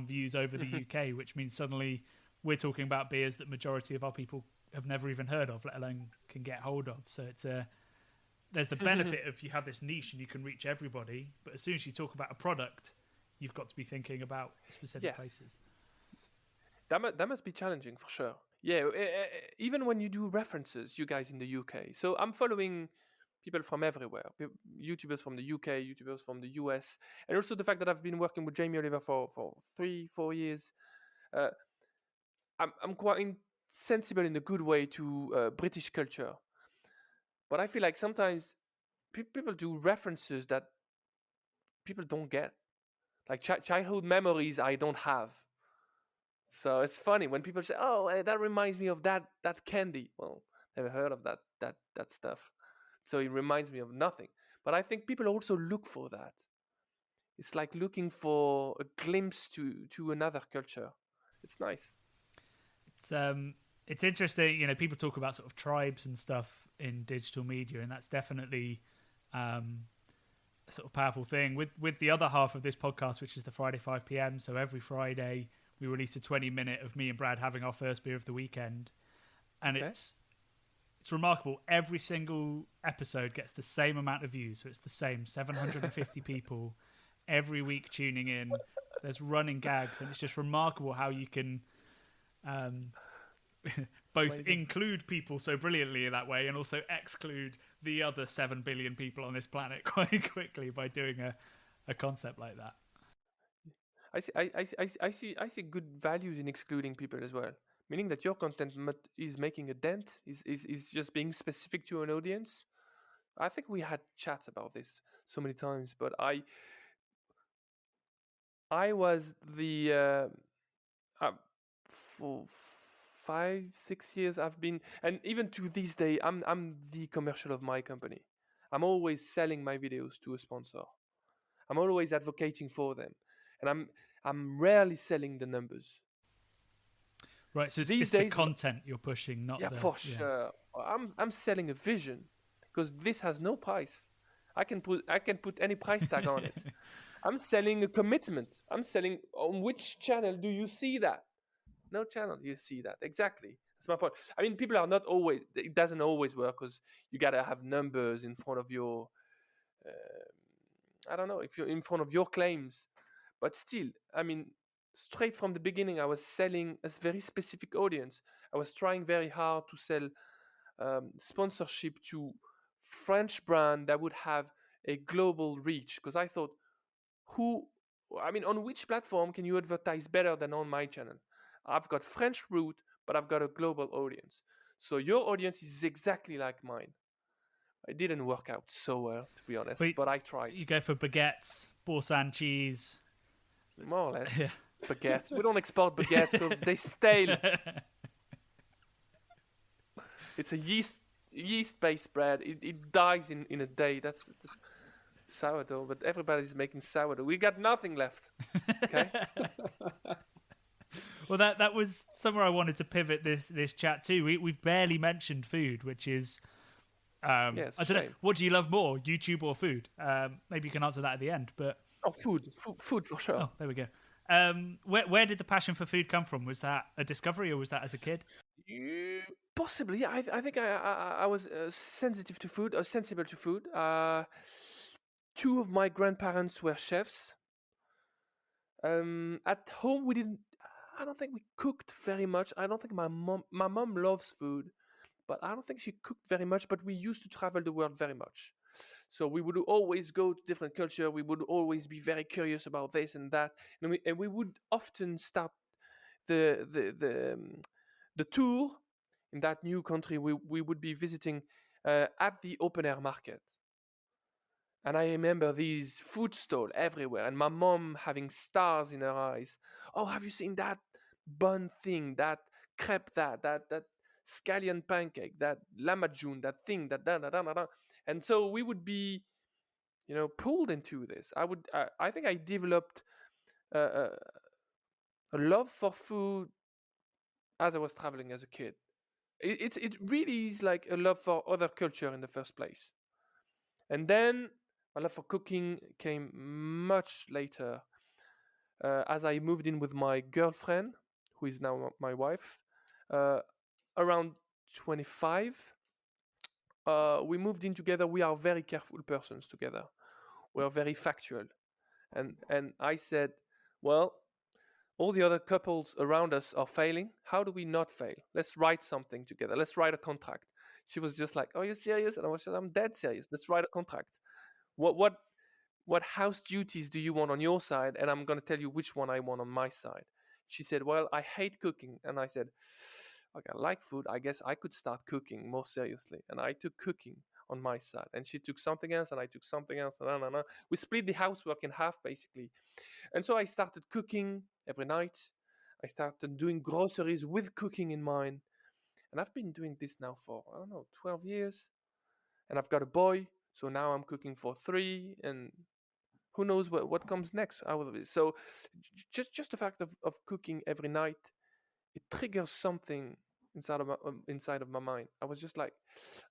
views over the UK, which means suddenly we're talking about beers that majority of our people have never even heard of, let alone can get hold of. So there's the benefit of you have this niche and you can reach everybody, but as soon as you talk about a product, you've got to be thinking about specific places. That must be challenging for sure. Yeah, even when you do references, you guys in the UK. So I'm following people from everywhere, YouTubers from the UK, YouTubers from the US, and also the fact that I've been working with Jamie Oliver for 3-4 years. I'm quite sensible in a good way to British culture. But I feel like sometimes people do references that people don't get. Like childhood memories I don't have. So it's funny when people say, "Oh, that reminds me of that candy." Well, never heard of that stuff. So it reminds me of nothing. But I think people also look for that. It's like looking for a glimpse to another culture. It's nice. It's interesting, people talk about sort of tribes and stuff in digital media, and that's definitely a sort of powerful thing. With the other half of this podcast, which is the Friday 5 p.m. So every Friday we release a 20-minute of me and Brad having our first beer of the weekend, and it's remarkable. Every single episode gets the same amount of views, so it's the same 750 people every week tuning in. There's running gags, and it's just remarkable how you can both include people so brilliantly in that way and also exclude the other 7 billion people on this planet quite quickly by doing a concept like that. I see good values in excluding people as well, meaning that your content is making a dent, is just being specific to an audience. I think we had chats about this so many times, but I was for 5-6 years I've been, and even to this day, I'm the commercial of my company. I'm always selling my videos to a sponsor. I'm always advocating for them, and I'm rarely selling the numbers. Right, so it's the content you're pushing, not sure. I'm selling a vision, because this has no price. I can put any price tag on it. I'm selling a commitment. I'm selling on which channel do you see that? No channel you see that. Exactly. That's my point. I mean, people are not always. It doesn't always work, because you gotta have numbers in front of your. I don't know if you're in front of your claims, but still, I mean, straight from the beginning, I was selling a very specific audience. I was trying very hard to sell sponsorship to French brand that would have a global reach, because I thought, on which platform can you advertise better than on my channel? I've got French root, but I've got a global audience. So your audience is exactly like mine. It didn't work out so well, to be honest, but I tried. You go for baguettes, Boursin cheese. More or less. Yeah. Baguettes. We don't export baguettes because they stale. It's a yeast yeast-based bread. It dies in a day. That's sourdough, but everybody's making sourdough. We got nothing left. Okay. Well, that was somewhere I wanted to pivot this chat to. We've barely mentioned food, which is Yeah, I it's a don't know. shame. What do you love more, YouTube or food? Maybe you can answer that at the end. But Oh, food for sure. oh, there we go. Where did the passion for food come from? Was that a discovery, or was that as a kid? Possibly. I think I was sensitive to food, or sensible to food. Two of my grandparents were chefs. At home, we didn't. I don't think we cooked very much. I don't think my mom loves food, but I don't think she cooked very much. But we used to travel the world very much, so we would always go to different culture. We would always be very curious about this and that, and we would often start the tour in that new country. We would be visiting at the open air market. And I remember these food stalls everywhere, and my mom having stars in her eyes. Oh, have you seen that bun thing, that crepe, that scallion pancake, that lamajun, that thing, that da da da da da. And so we would be, pulled into this. I think I developed a love for food as I was traveling as a kid. It really is like a love for other culture in the first place, and then my love for cooking came much later, as I moved in with my girlfriend, who is now my wife, around 25. We moved in together. We are very careful persons together. We are very factual, and I said, well, all the other couples around us are failing. How do we not fail? Let's write something together. Let's write a contract. She was just like, "Are you serious?" And I was just, "I'm dead serious. Let's write a contract. What house duties do you want on your side? And I'm going to tell you which one I want on my side." She said, "Well, I hate cooking." And I said, "Okay, I like food. I guess I could start cooking more seriously." And I took cooking on my side, and she took something else, and I took something else. And we split the housework in half, basically. And so I started cooking every night. I started doing groceries with cooking in mind. And I've been doing this now for, I don't know, 12 years. And I've got a boy. So now I'm cooking for 3. And who knows what comes next out of it. So just the fact of cooking every night, it triggers something inside of my mind. I was just like,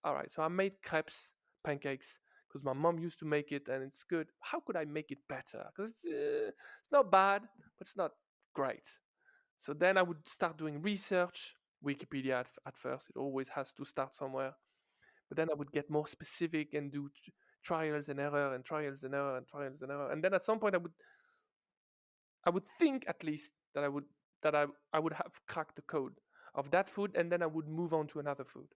all right, so I made crepes, pancakes, because my mom used to make it and it's good. How could I make it better? Because it's not bad, but it's not great. So then I would start doing research. Wikipedia at first, it always has to start somewhere. But then I would get more specific and do trials and error and trials and error and trials and error. And then at some point I would think at least that I would have cracked the code of that food, and then I would move on to another food.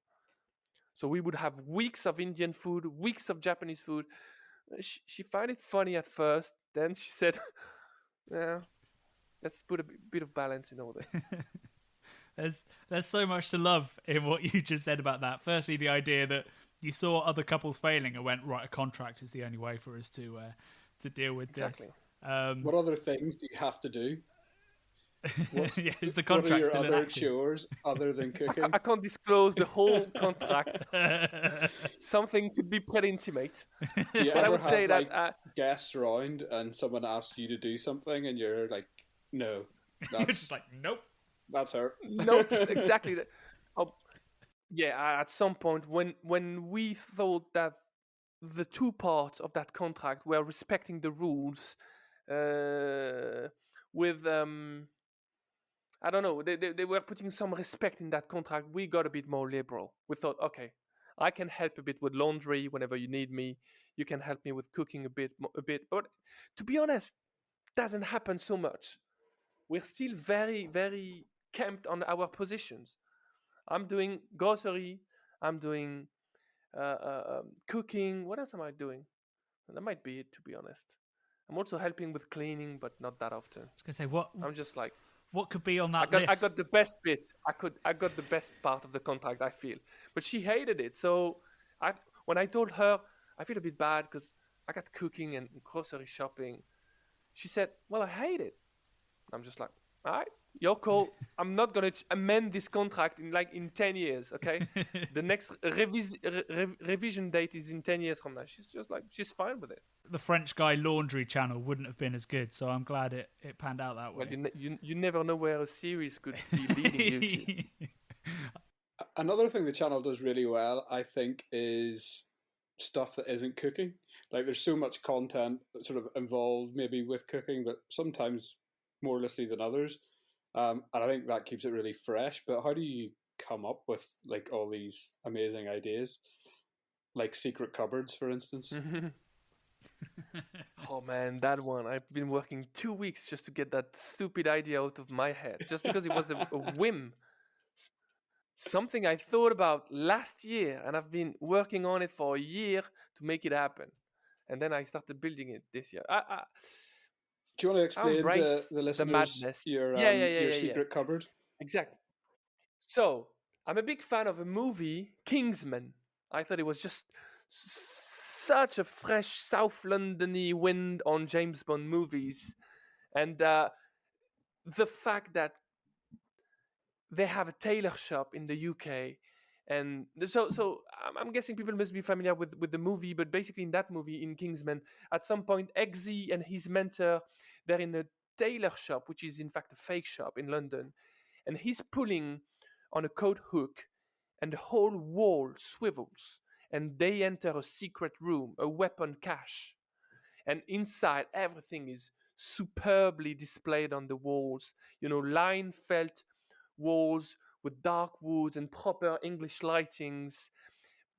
So we would have weeks of Indian food, weeks of Japanese food. She found it funny at first. Then she said, "Yeah, let's put a bit of balance in all this." There's so much to love in what you just said about that. Firstly, the idea that you saw other couples failing and went, right, a contract is the only way for us to deal with Exactly. this. What other things do you have to do? Yeah, is the What are contract your still in other action? chores other than cooking? I can't disclose the whole contract. Something could be pretty intimate. Do you But I ever would say have that like guests round and someone asks you to do something and you're like, no, You're just like, nope. that's her. nope, exactly. Yeah, at some point when we thought that the two parts of that contract were respecting the rules, with I don't know, they were putting some respect in that contract. We got a bit more liberal. We thought, okay, I can help a bit with laundry whenever you need me. You can help me with cooking a bit. But to be honest, doesn't happen so much. We're still very, very camped on our positions. I'm doing grocery. I'm doing cooking. What else am I doing? That might be it, to be honest. I'm also helping with cleaning, but not that often. I was gonna say, what I'm just like, could be on that I list? got the best bit. I got the best part of the contract, I feel. But she hated it. So when I told her, I feel a bit bad because I got cooking and grocery shopping. She said, "Well, I hate it." I'm just like, all right, Yoko, I'm not gonna amend this contract in 10 years. Okay, the next revision date is in 10 years from now. She's just like she's fine with it. The French Guy Laundry channel wouldn't have been as good, so I'm glad it panned out that way. Well, you never know where a series could be leading you to. Another thing the channel does really well, I think, is stuff that isn't cooking. Like, there's so much content sort of involved maybe with cooking, but sometimes more loosely than others. And I think that keeps it really fresh. But how do you come up with like all these amazing ideas? Like secret cupboards, for instance. Oh man, that one. I've been working 2 weeks just to get that stupid idea out of my head. Just because it was a whim. Something I thought about last year, and I've been working on it for a year to make it happen. And then I started building it this year. Do you want to explain to the listeners your secret cupboard? Exactly. So, I'm a big fan of a movie, Kingsman. I thought it was just such a fresh South London-y wind on James Bond movies. And the fact that they have a tailor shop in the UK. And so I'm guessing people must be familiar with the movie, but basically in that movie, in Kingsman, at some point, Eggsy and his mentor, they're in a tailor shop, which is in fact a fake shop in London. And he's pulling on a coat hook and the whole wall swivels. And they enter a secret room, a weapon cache. And inside, everything is superbly displayed on the walls. Line felt walls with dark woods and proper English lightings,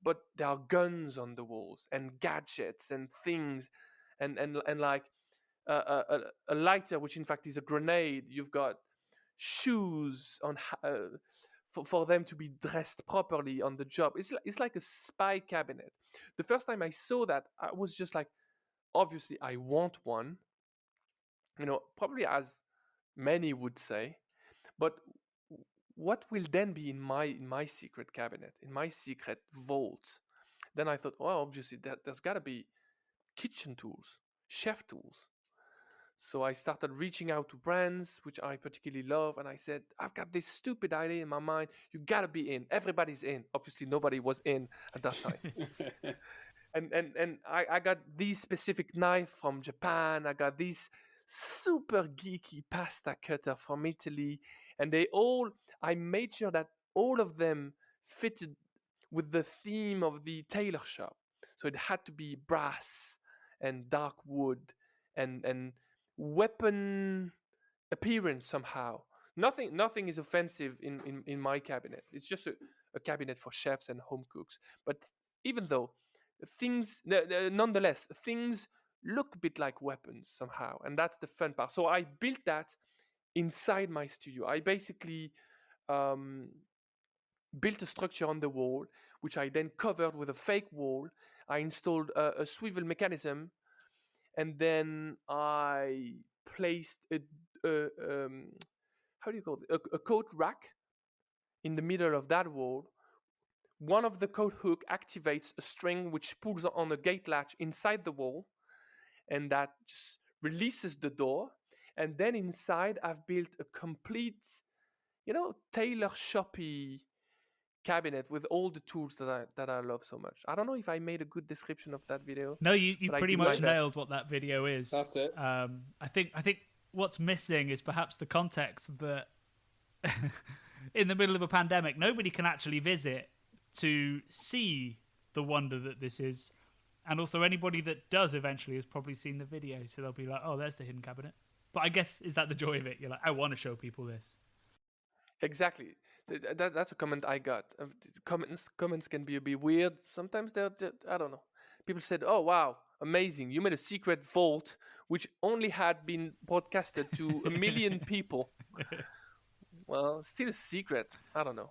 but there are guns on the walls and gadgets and things, and like a lighter, which in fact is a grenade. You've got shoes on for them to be dressed properly on the job. It's like a spy cabinet. The first time I saw that, I was just like, obviously I want one. Probably as many would say, but what will then be in my secret cabinet, in my secret vault? Then I thought, well, obviously there's got to be kitchen tools, chef tools. So I started reaching out to brands which I particularly love, and I said, I've got this stupid idea in my mind. You got to be in. Everybody's in. Obviously, nobody was in at that time. and I got these specific knife from Japan. I got these super geeky pasta cutter from Italy, and I made sure that all of them fitted with the theme of the tailor shop. So it had to be brass and dark wood and weapon appearance somehow. Nothing is offensive in my cabinet. It's just a cabinet for chefs and home cooks. But even though nonetheless, things look a bit like weapons somehow, and that's the fun part. So I built that inside my studio. I basically built a structure on the wall, which I then covered with a fake wall. I installed a swivel mechanism, and then I placed a coat rack in the middle of that wall. One of the coat hook activates a string which pulls on a gate latch inside the wall, and that just releases the door. And then inside, I've built a complete, tailor shoppy cabinet with all the tools that I love so much. I don't know if I made a good description of that video. No, you pretty much nailed what that video is. That's it. I think what's missing is perhaps the context that in the middle of a pandemic, nobody can actually visit to see the wonder that this is. And also anybody that does eventually has probably seen the video. So they'll be like, oh, there's the hidden cabinet. But I guess, is that the joy of it? You're like, I want to show people this. Exactly. That's a comment I got. Comments can be a bit weird. Sometimes they're just, I don't know. People said, oh, wow, amazing. You made a secret vault which only had been broadcasted to 1 million people. Well, still a secret. I don't know.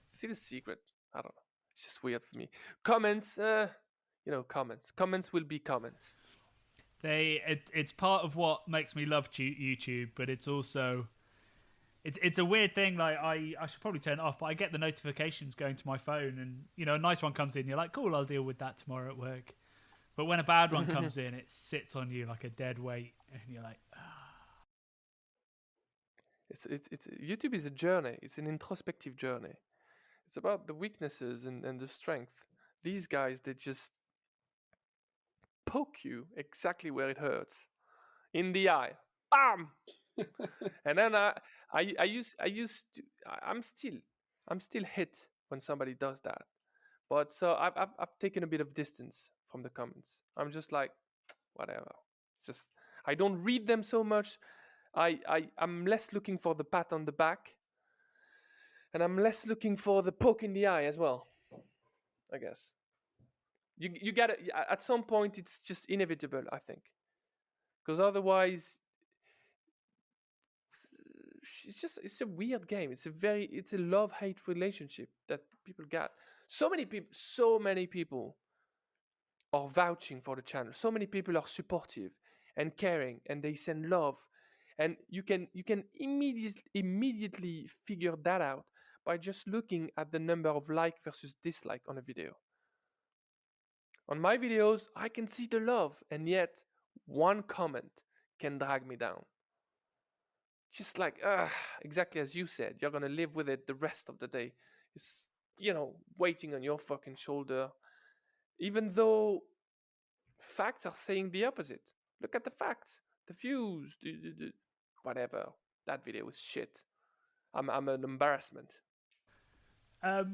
Still a secret. I don't know. It's just weird for me. Comments, comments will be comments. It's part of what makes me love YouTube, but it's also it's a weird thing. Like I should probably turn it off, but I get the notifications going to my phone, and a nice one comes in. You're like, cool, I'll deal with that tomorrow at work. But when a bad one comes in, it sits on you like a dead weight, and you're like, It's YouTube is a journey. It's an introspective journey. It's about the weaknesses and the strength. These guys, they just poke you exactly where it hurts, in the eye, bam. And then I'm still hit when somebody does that. But so I've taken a bit of distance from the comments. I'm just like, whatever. It's just I don't read them so much. I'm less looking for the pat on the back, and I'm less looking for the poke in the eye as well. I guess you gotta at some point it's just inevitable. I think because otherwise it's a weird game. It's a love-hate relationship that people got. So many people are vouching for the channel. So many people are supportive and caring, and they send love. And you can immediately figure that out by just looking at the number of like versus dislike on a video. On my videos, I can see the love, and yet one comment can drag me down. Just like, exactly as you said, you're gonna live with it the rest of the day. It's, waiting on your fucking shoulder. Even though facts are saying the opposite. Look at the facts. The views, whatever. That video is shit. I'm an embarrassment. So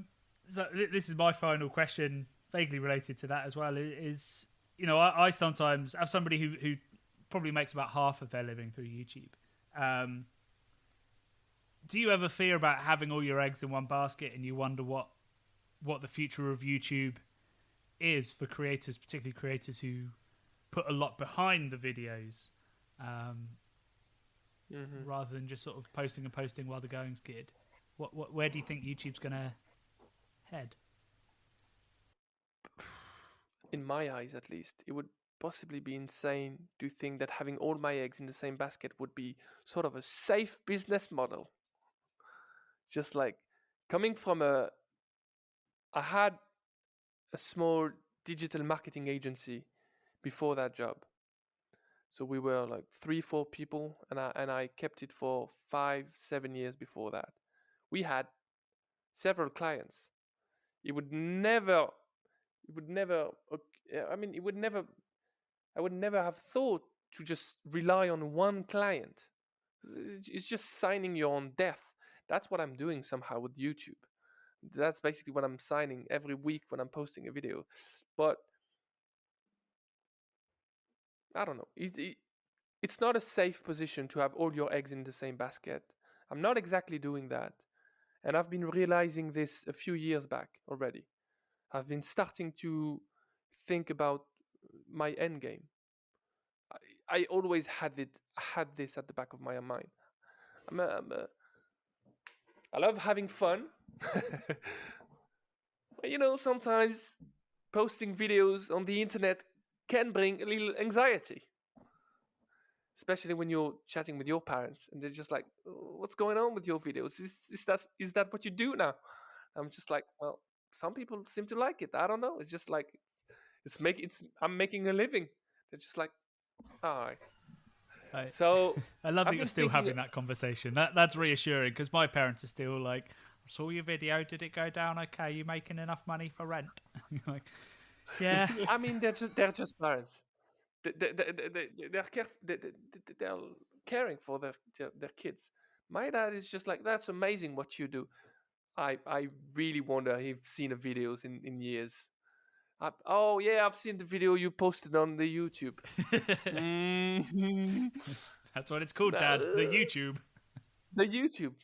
this is my final question, vaguely related to that as well. Is I sometimes have somebody who probably makes about half of their living through YouTube. Do you ever fear about having all your eggs in one basket, and you wonder what the future of YouTube is for creators, particularly creators who put a lot behind the videos, rather than just sort of posting while the going's good? Where do you think YouTube's going to head? In my eyes, at least, it would possibly be insane to think that having all my eggs in the same basket would be sort of a safe business model. Just like coming from I had a small digital marketing agency before that job. So we were like 3-4 people, and I kept it for 5-7 years before that. We had several clients. I would never have thought to just rely on one client. It's just signing your own death. That's what I'm doing somehow with YouTube. That's basically what I'm signing every week when I'm posting a video. But I don't know. It's not a safe position to have all your eggs in the same basket. I'm not exactly doing that. And I've been realizing this a few years back already. I've been starting to think about my end game. I always had this at the back of my mind. I love having fun. Sometimes posting videos on the internet can bring a little anxiety, especially when you're chatting with your parents and they're just like, "What's going on with your videos? Is that what you do now?" I'm just like, "Well, some people seem to like it. I don't know. It's just like I'm making a living." They're just like, "All right." So I love that you're still having that conversation. That's reassuring, because my parents are still like, "I saw your video. Did it go down okay? You making enough money for rent?" Like, yeah. I mean, they're just parents. They're caring for their kids. My dad is just like, "That's amazing what you do." I really wonder if you've seen the videos in years. Oh yeah, I've seen the video you posted on the YouTube. That's what it's called, Dad. The YouTube. The YouTube.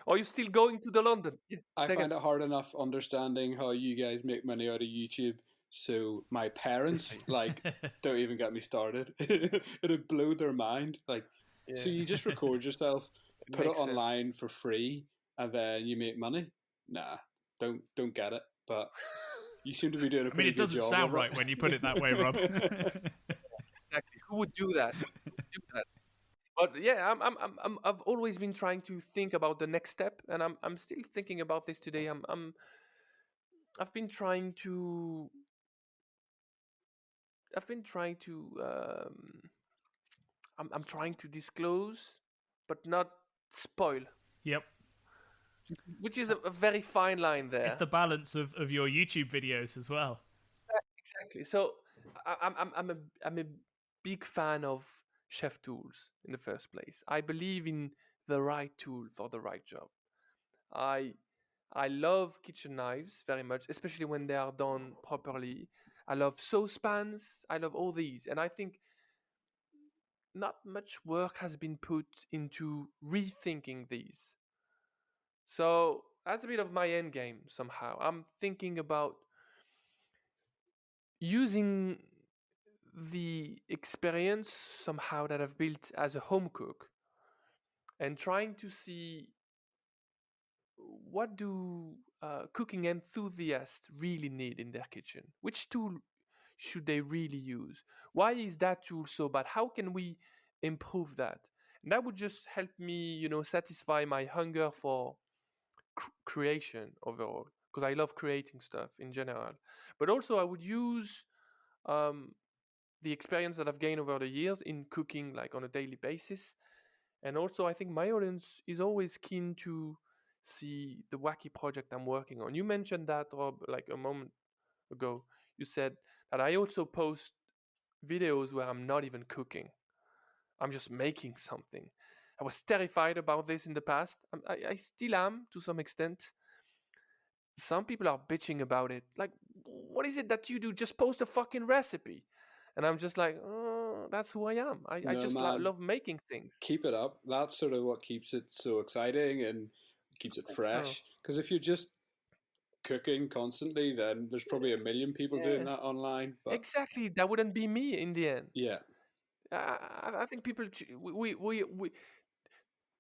Are you still going to the London? Yeah, I find it hard enough understanding how you guys make money out of YouTube. So my parents, don't even get me started. It'd blow their mind. So you just record yourself, put it online for free, and then you make money? Nah, don't get it. But you seem to be doing a pretty good job. It doesn't sound right when you put it that way, Rob. Exactly. Who would do that? But yeah, I've always been trying to think about the next step, and I'm still thinking about this today. I've been trying to I'm trying to disclose, but not spoil, Yep. which is a very fine line there. It's the balance of your YouTube videos as well. Exactly. So I'm a big fan of chef tools in the first place. I believe in the right tool for the right job. I love kitchen knives very much, especially when they are done properly. I love saucepans. I love all these, and I think not much work has been put into rethinking these. So that's a bit of my end game somehow. I'm thinking about using the experience somehow that I've built as a home cook and trying to see what do cooking enthusiasts really need in their kitchen. Which tool should they really use? Why is that tool so bad? How can we improve that? And that would just help me, satisfy my hunger for creation overall, because I love creating stuff in general. But also, I would use um, the experience that I've gained over the years in cooking, like on a daily basis. And also, I think my audience is always keen to see the wacky project I'm working on. You mentioned that, Rob, like a moment ago. You said that I also post videos where I'm not even cooking, I'm just making something. I was terrified about this in the past. I still am to some extent. Some people are bitching about it. Like, what is it that you do? Just post a fucking recipe. And I'm just like, oh, that's who I am. I No, just man. love making things. Keep it up. That's sort of what keeps it so exciting and keeps it fresh. Because if you're just cooking constantly, then there's probably a million people doing that online. But exactly, that wouldn't be me in the end. yeah, I think people, we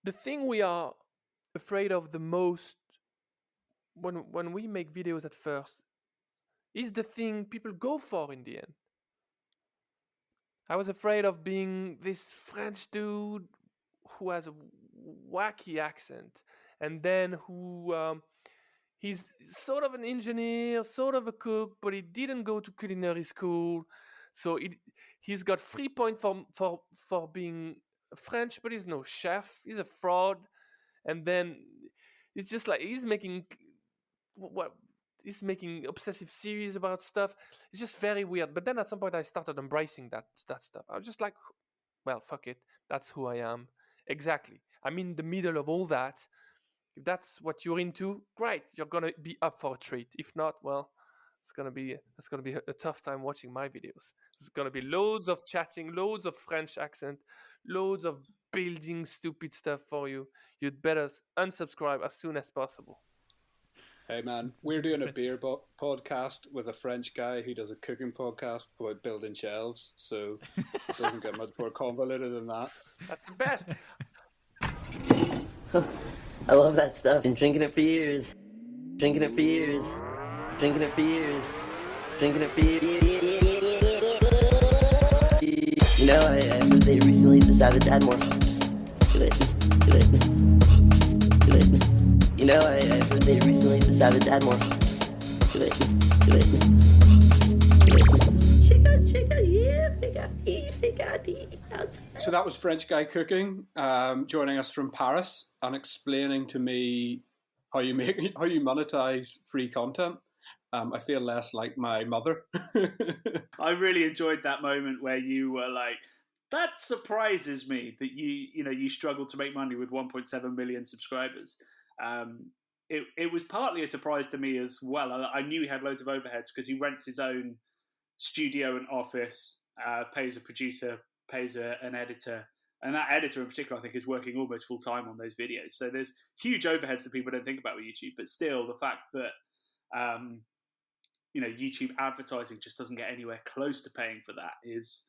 the thing we are afraid of the most when we make videos at first is the thing people go for in the end. I was afraid of being this French dude who has a wacky accent, and then who he's sort of an engineer, sort of a cook, but he didn't go to culinary school, so he's got 3 points for being French, but he's no chef. He's a fraud, and then it's just like he's making what he's making obsessive series about stuff. It's just very weird. But then at some point I started embracing that stuff. I was just like, well, fuck it. That's who I am. Exactly. I'm in the middle of all that. If that's what you're into, great. You're gonna be up for a treat. If not, well, it's gonna be a tough time watching my videos. There's gonna be loads of chatting, loads of French accent, loads of building stupid stuff for you. You'd better unsubscribe as soon as possible. hey man, we're doing a beer podcast with a French guy who does a cooking podcast about building shelves. So it doesn't get much more convoluted than that. That's the best. I love that stuff. Been drinking it for years. Drinking it for years. Drinking it for years. Drinking it for years. You know, I heard they recently decided to add more hops to it. Hops to it. You know, I heard they recently decided to add more hops to it. Hops to it. So that was French guy cooking, joining us from Paris and explaining to me how you monetize free content. I feel less like my mother. I really enjoyed that moment where you were like, that surprises me that you struggle to make money with 1.7 million subscribers. It was partly a surprise to me as well. I knew he had loads of overheads because he rents his own studio and office, pays a producer, pays an editor, and that editor in particular I think is working almost full time on those videos. So there's huge overheads that people don't think about with YouTube, but still the fact that YouTube advertising just doesn't get anywhere close to paying for that is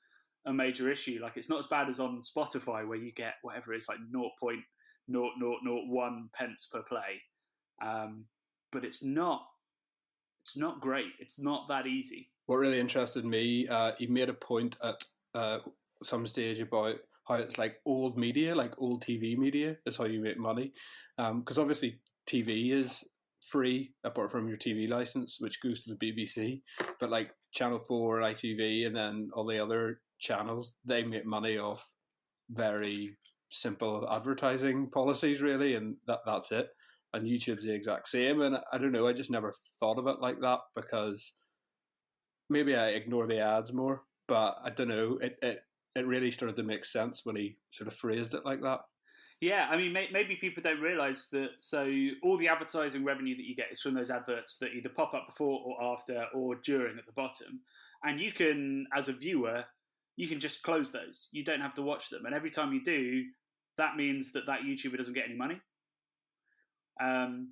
a major issue. Like, it's not as bad as on Spotify where you get whatever it's like 0.0001 pence per play, but it's not great. It's not that easy. What really interested me, he made a point at some stage about how it's like old media, like old TV media is how you make money, because obviously TV is free apart from your TV license, which goes to the BBC, but like Channel 4, ITV, and then all the other channels, they make money off very simple advertising policies, really, and that's it. And YouTube's the exact same. And I don't know, I just never thought of it like that because maybe I ignore the ads more, but I don't know. It really started to make sense when he sort of phrased it like that. Yeah, I mean, maybe people don't realise that. So all the advertising revenue that you get is from those adverts that either pop up before or after or during at the bottom. And you can, as a viewer, you can just close those. You don't have to watch them. And every time you do, that means that YouTuber doesn't get any money. And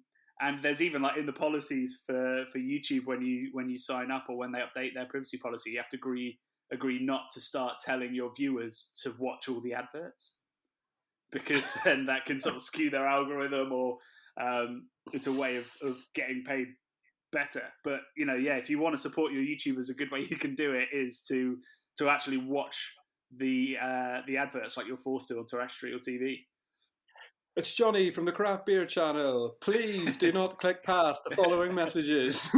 there's even like in the policies for YouTube when you sign up or when they update their privacy policy, you have to agree not to start telling your viewers to watch all the adverts, because then that can sort of skew their algorithm, or it's a way of getting paid better. But if you want to support your YouTubers, a good way you can do it is to actually watch the adverts like you're forced to on terrestrial TV. It's Johnny from the Craft Beer Channel. Please do not click past the following messages.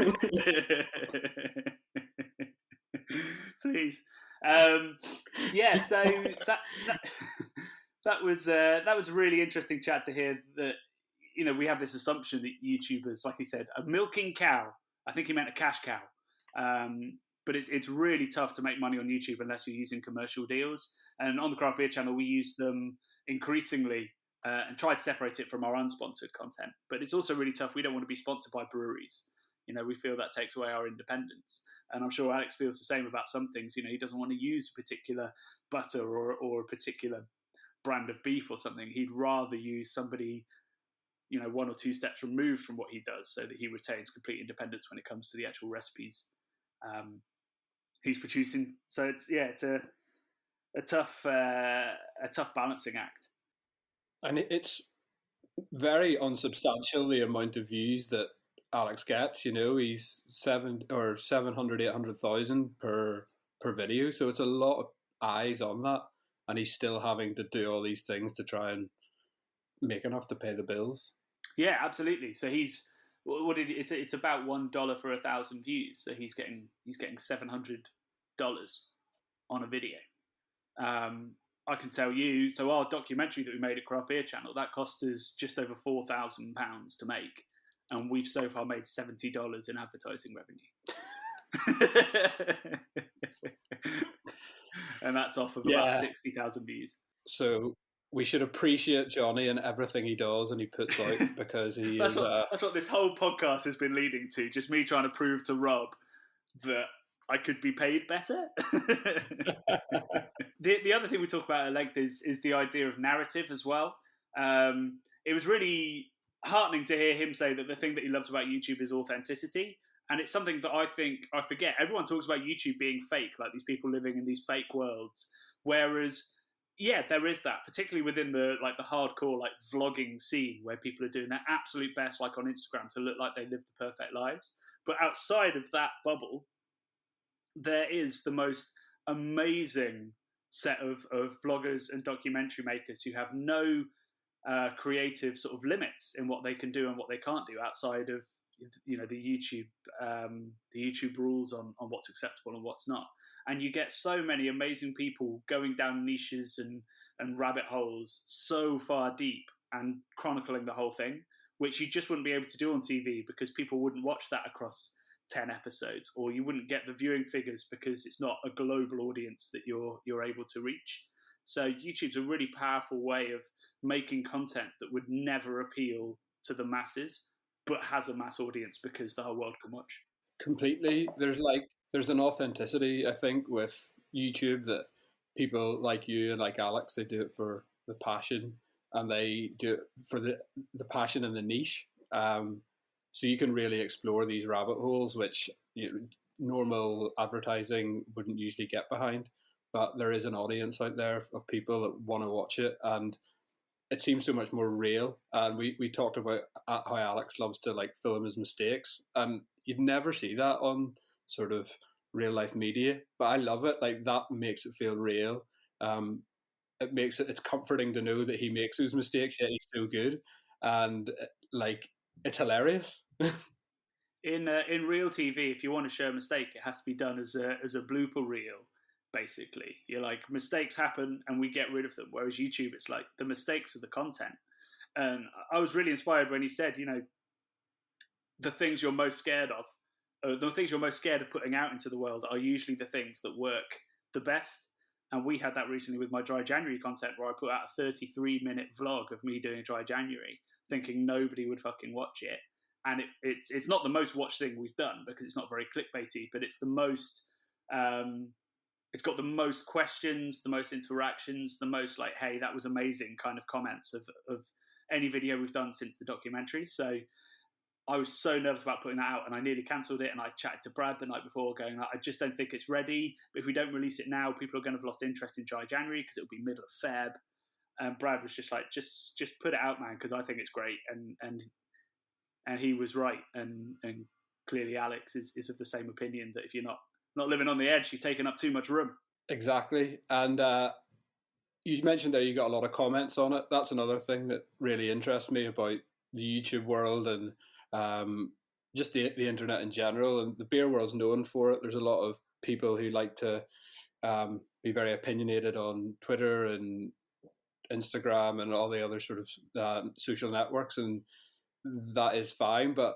Please. So that was a really interesting chat to hear that, we have this assumption that YouTubers, like he said, a milking cow. I think he meant a cash cow. But it's really tough to make money on YouTube unless you're using commercial deals. And on the Craft Beer Channel, we use them increasingly and try to separate it from our unsponsored content. But it's also really tough. We don't want to be sponsored by breweries. We feel that takes away our independence. And I'm sure Alex feels the same about some things. He doesn't want to use a particular butter or a particular brand of beef or something. He'd rather use somebody, one or two steps removed from what he does, so that he retains complete independence when it comes to the actual recipes he's producing. So it's a tough balancing act. And it's very unsubstantial, the amount of views that Alex gets. He's 700, 800,000 per video, so it's a lot of eyes on that, and he's still having to do all these things to try and make enough to pay the bills. Yeah, absolutely. So it's about $1 for 1,000 views, so he's getting $700 on a video. I can tell you, so our documentary that we made at Craft Beer Channel, that cost us just over £4,000 to make, and we've so far made $70 in advertising revenue. And that's off of about 60,000 views. So we should appreciate Johnny and everything he does and he puts out, because he that's what this whole podcast has been leading to, just me trying to prove to Rob that I could be paid better. The other thing we talk about at length is the idea of narrative as well. It was really heartening to hear him say that the thing that he loves about YouTube is authenticity. And it's something that I think I forget. Everyone talks about YouTube being fake, like these people living in these fake worlds. Whereas, there is that, particularly within the hardcore vlogging scene, where people are doing their absolute best, like on Instagram, to look like they live the perfect lives. But outside of that bubble, there is the most amazing set of vloggers and documentary makers who have no creative sort of limits in what they can do and what they can't do outside of the YouTube rules on what's acceptable and what's not. And you get so many amazing people going down niches and rabbit holes so far deep and chronicling the whole thing, which you just wouldn't be able to do on TV, because people wouldn't watch that across 10 episodes, or you wouldn't get the viewing figures because it's not a global audience that you're able to reach. So YouTube's a really powerful way of making content that would never appeal to the masses, but has a mass audience because the whole world can watch. Completely. There's an authenticity, I think, with YouTube, that people like you and like Alex, they do it for the passion, and they do it for the passion and the niche. So you can really explore these rabbit holes, which normal advertising wouldn't usually get behind. But there is an audience out there of people that want to watch it, and it seems so much more real. And we talked about how Alex loves to film his mistakes, and you'd never see that on sort of real life media. But I love it. That makes it feel real. It's comforting to know that he makes those mistakes, yet he's so good, and it's hilarious. In real TV, if you want to show a mistake, it has to be done as a blooper reel, basically. You're like, mistakes happen and we get rid of them. Whereas YouTube, it's like the mistakes are the content. And I was really inspired when he said, the things you're most scared of, the things you're most scared of putting out into the world are usually the things that work the best. And we had that recently with my Dry January content, where I put out a 33-minute vlog of me doing Dry January, thinking nobody would fucking watch it. And it's not the most watched thing we've done because it's not very clickbaity, but it's the most, it's got the most questions, the most interactions, the most like, hey, that was amazing kind of comments of any video we've done since the documentary. So I was so nervous about putting that out, and I nearly cancelled it. And I chatted to Brad the night before, going, I just don't think it's ready. But if we don't release it now, people are going to have lost interest in Dry January because it'll be middle of Feb. And Brad was just like, just put it out, man, because I think it's great. And he was right. And clearly Alex is of the same opinion, that if you're not living on the edge, you're taking up too much room. Exactly. And you mentioned that you got a lot of comments on it. That's another thing that really interests me about the YouTube world and just the internet in general. And the beer world's known for it. There's a lot of people who like to be very opinionated on Twitter and Instagram and all the other sort of social networks, and that is fine, but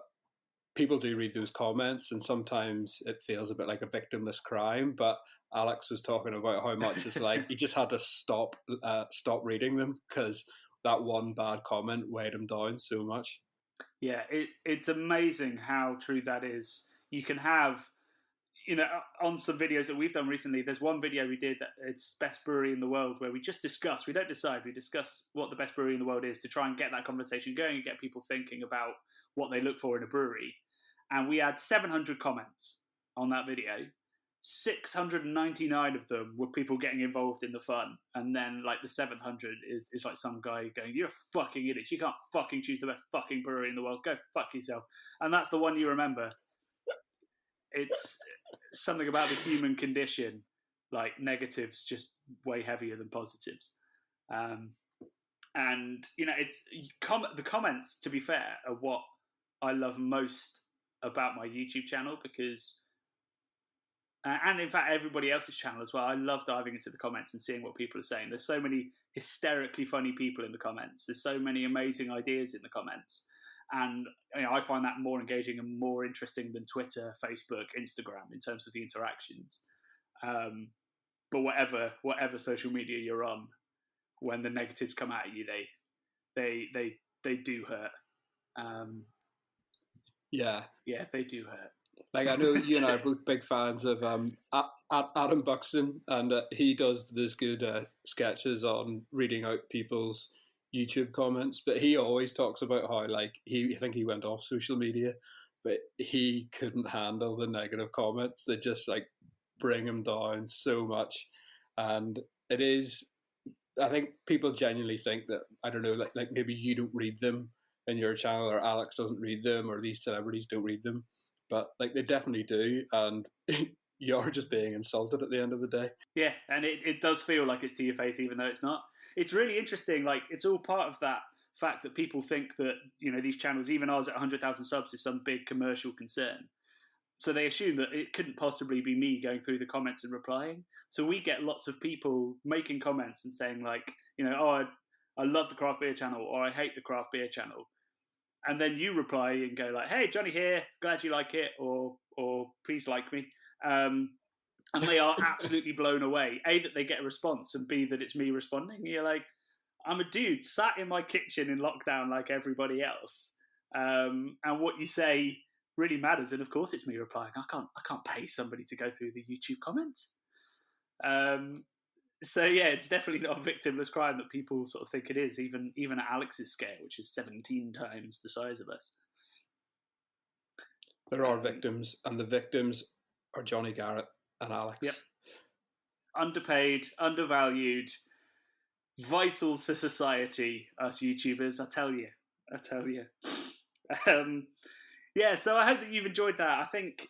people do read those comments, and sometimes it feels a bit like a victimless crime. But Alex was talking about how much it's like he just had to stop reading them because that one bad comment weighed him down so much. Yeah, it's amazing how true that is. You can have, on some videos that we've done recently, there's one video we did that it's best brewery in the world, where we just discuss, we don't decide, we discuss what the best brewery in the world is to try and get that conversation going and get people thinking about what they look for in a brewery. And we had 700 comments on that video. 699 of them were people getting involved in the fun, and then like the 700 is like some guy going, "You're fucking idiots! You can't fucking choose the best fucking brewery in the world. Go fuck yourself." And that's the one you remember. It's something about the human condition, like negatives just way heavier than positives. And it's the comments, to be fair, are what I love most about my YouTube channel, because and in fact everybody else's channel as well. I love diving into the comments and seeing what people are saying. There's so many hysterically funny people in the comments. There's so many amazing ideas in the comments, and I find that more engaging and more interesting than Twitter, Facebook, Instagram in terms of the interactions. But whatever social media you're on, when the negatives come at you, they do hurt. Yeah, they do hurt. Like, I know you and I are both big fans of Adam Buxton, and he does this good sketches on reading out people's YouTube comments. But he always talks about how, like, I think he went off social media, but he couldn't handle the negative comments. They just like bring him down so much, and it is. I think people genuinely think that, I don't know, like maybe you don't read them in your channel, or Alex doesn't read them, or these celebrities don't read them. But like they definitely do, and you're just being insulted at the end of the day. Yeah, and it does feel like it's to your face, even though it's not. It's really interesting. Like, it's all part of that fact that people think that these channels, even ours at 100,000 subs, is some big commercial concern. So they assume that it couldn't possibly be me going through the comments and replying. So we get lots of people making comments and saying like, I love the craft beer channel, or I hate the craft beer channel. And then you reply and go like, "Hey, Johnny here, glad you like it," or "Please like me," and they are absolutely blown away. A, that they get a response, and B, that it's me responding. And you're like, I'm a dude sat in my kitchen in lockdown like everybody else, and what you say really matters. And of course, it's me replying. I can't pay somebody to go through the YouTube comments. So yeah, it's definitely not a victimless crime that people sort of think it is, even at Alex's scale, which is 17 times the size of us. There are victims, and the victims are Johnny Garrett and Alex. Yep. Underpaid, undervalued, vital to society, us YouTubers, I tell you. Yeah, so I hope that you've enjoyed that. I think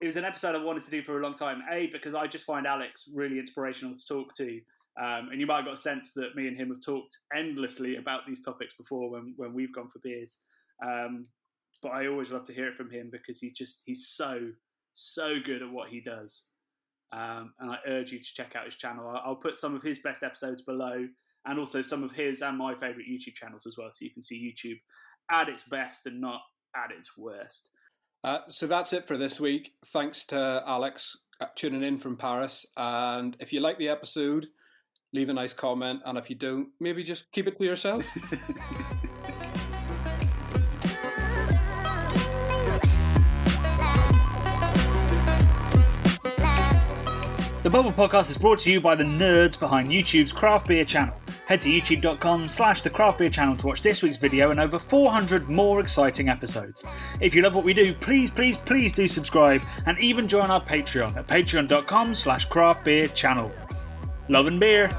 it was an episode I wanted to do for a long time. A, because I just find Alex really inspirational to talk to. And you might have got a sense that me and him have talked endlessly about these topics before when we've gone for beers. But I always love to hear it from him, because he's so good at what he does. and I urge you to check out his channel. I'll put some of his best episodes below, and also some of his and my favourite YouTube channels as well, so you can see YouTube at its best and not at its worst. So that's it for this week. Thanks to Alex tuning in from Paris. And if you like the episode, leave a nice comment. And if you don't, maybe just keep it to yourself. The Bubble Podcast is brought to you by the nerds behind YouTube's craft beer channel. Head to youtube.com/the craft beer channel to watch this week's video and over 400 more exciting episodes. If you love what we do, please do subscribe and even join our Patreon at patreon.com/craft beer channel. Love and beer.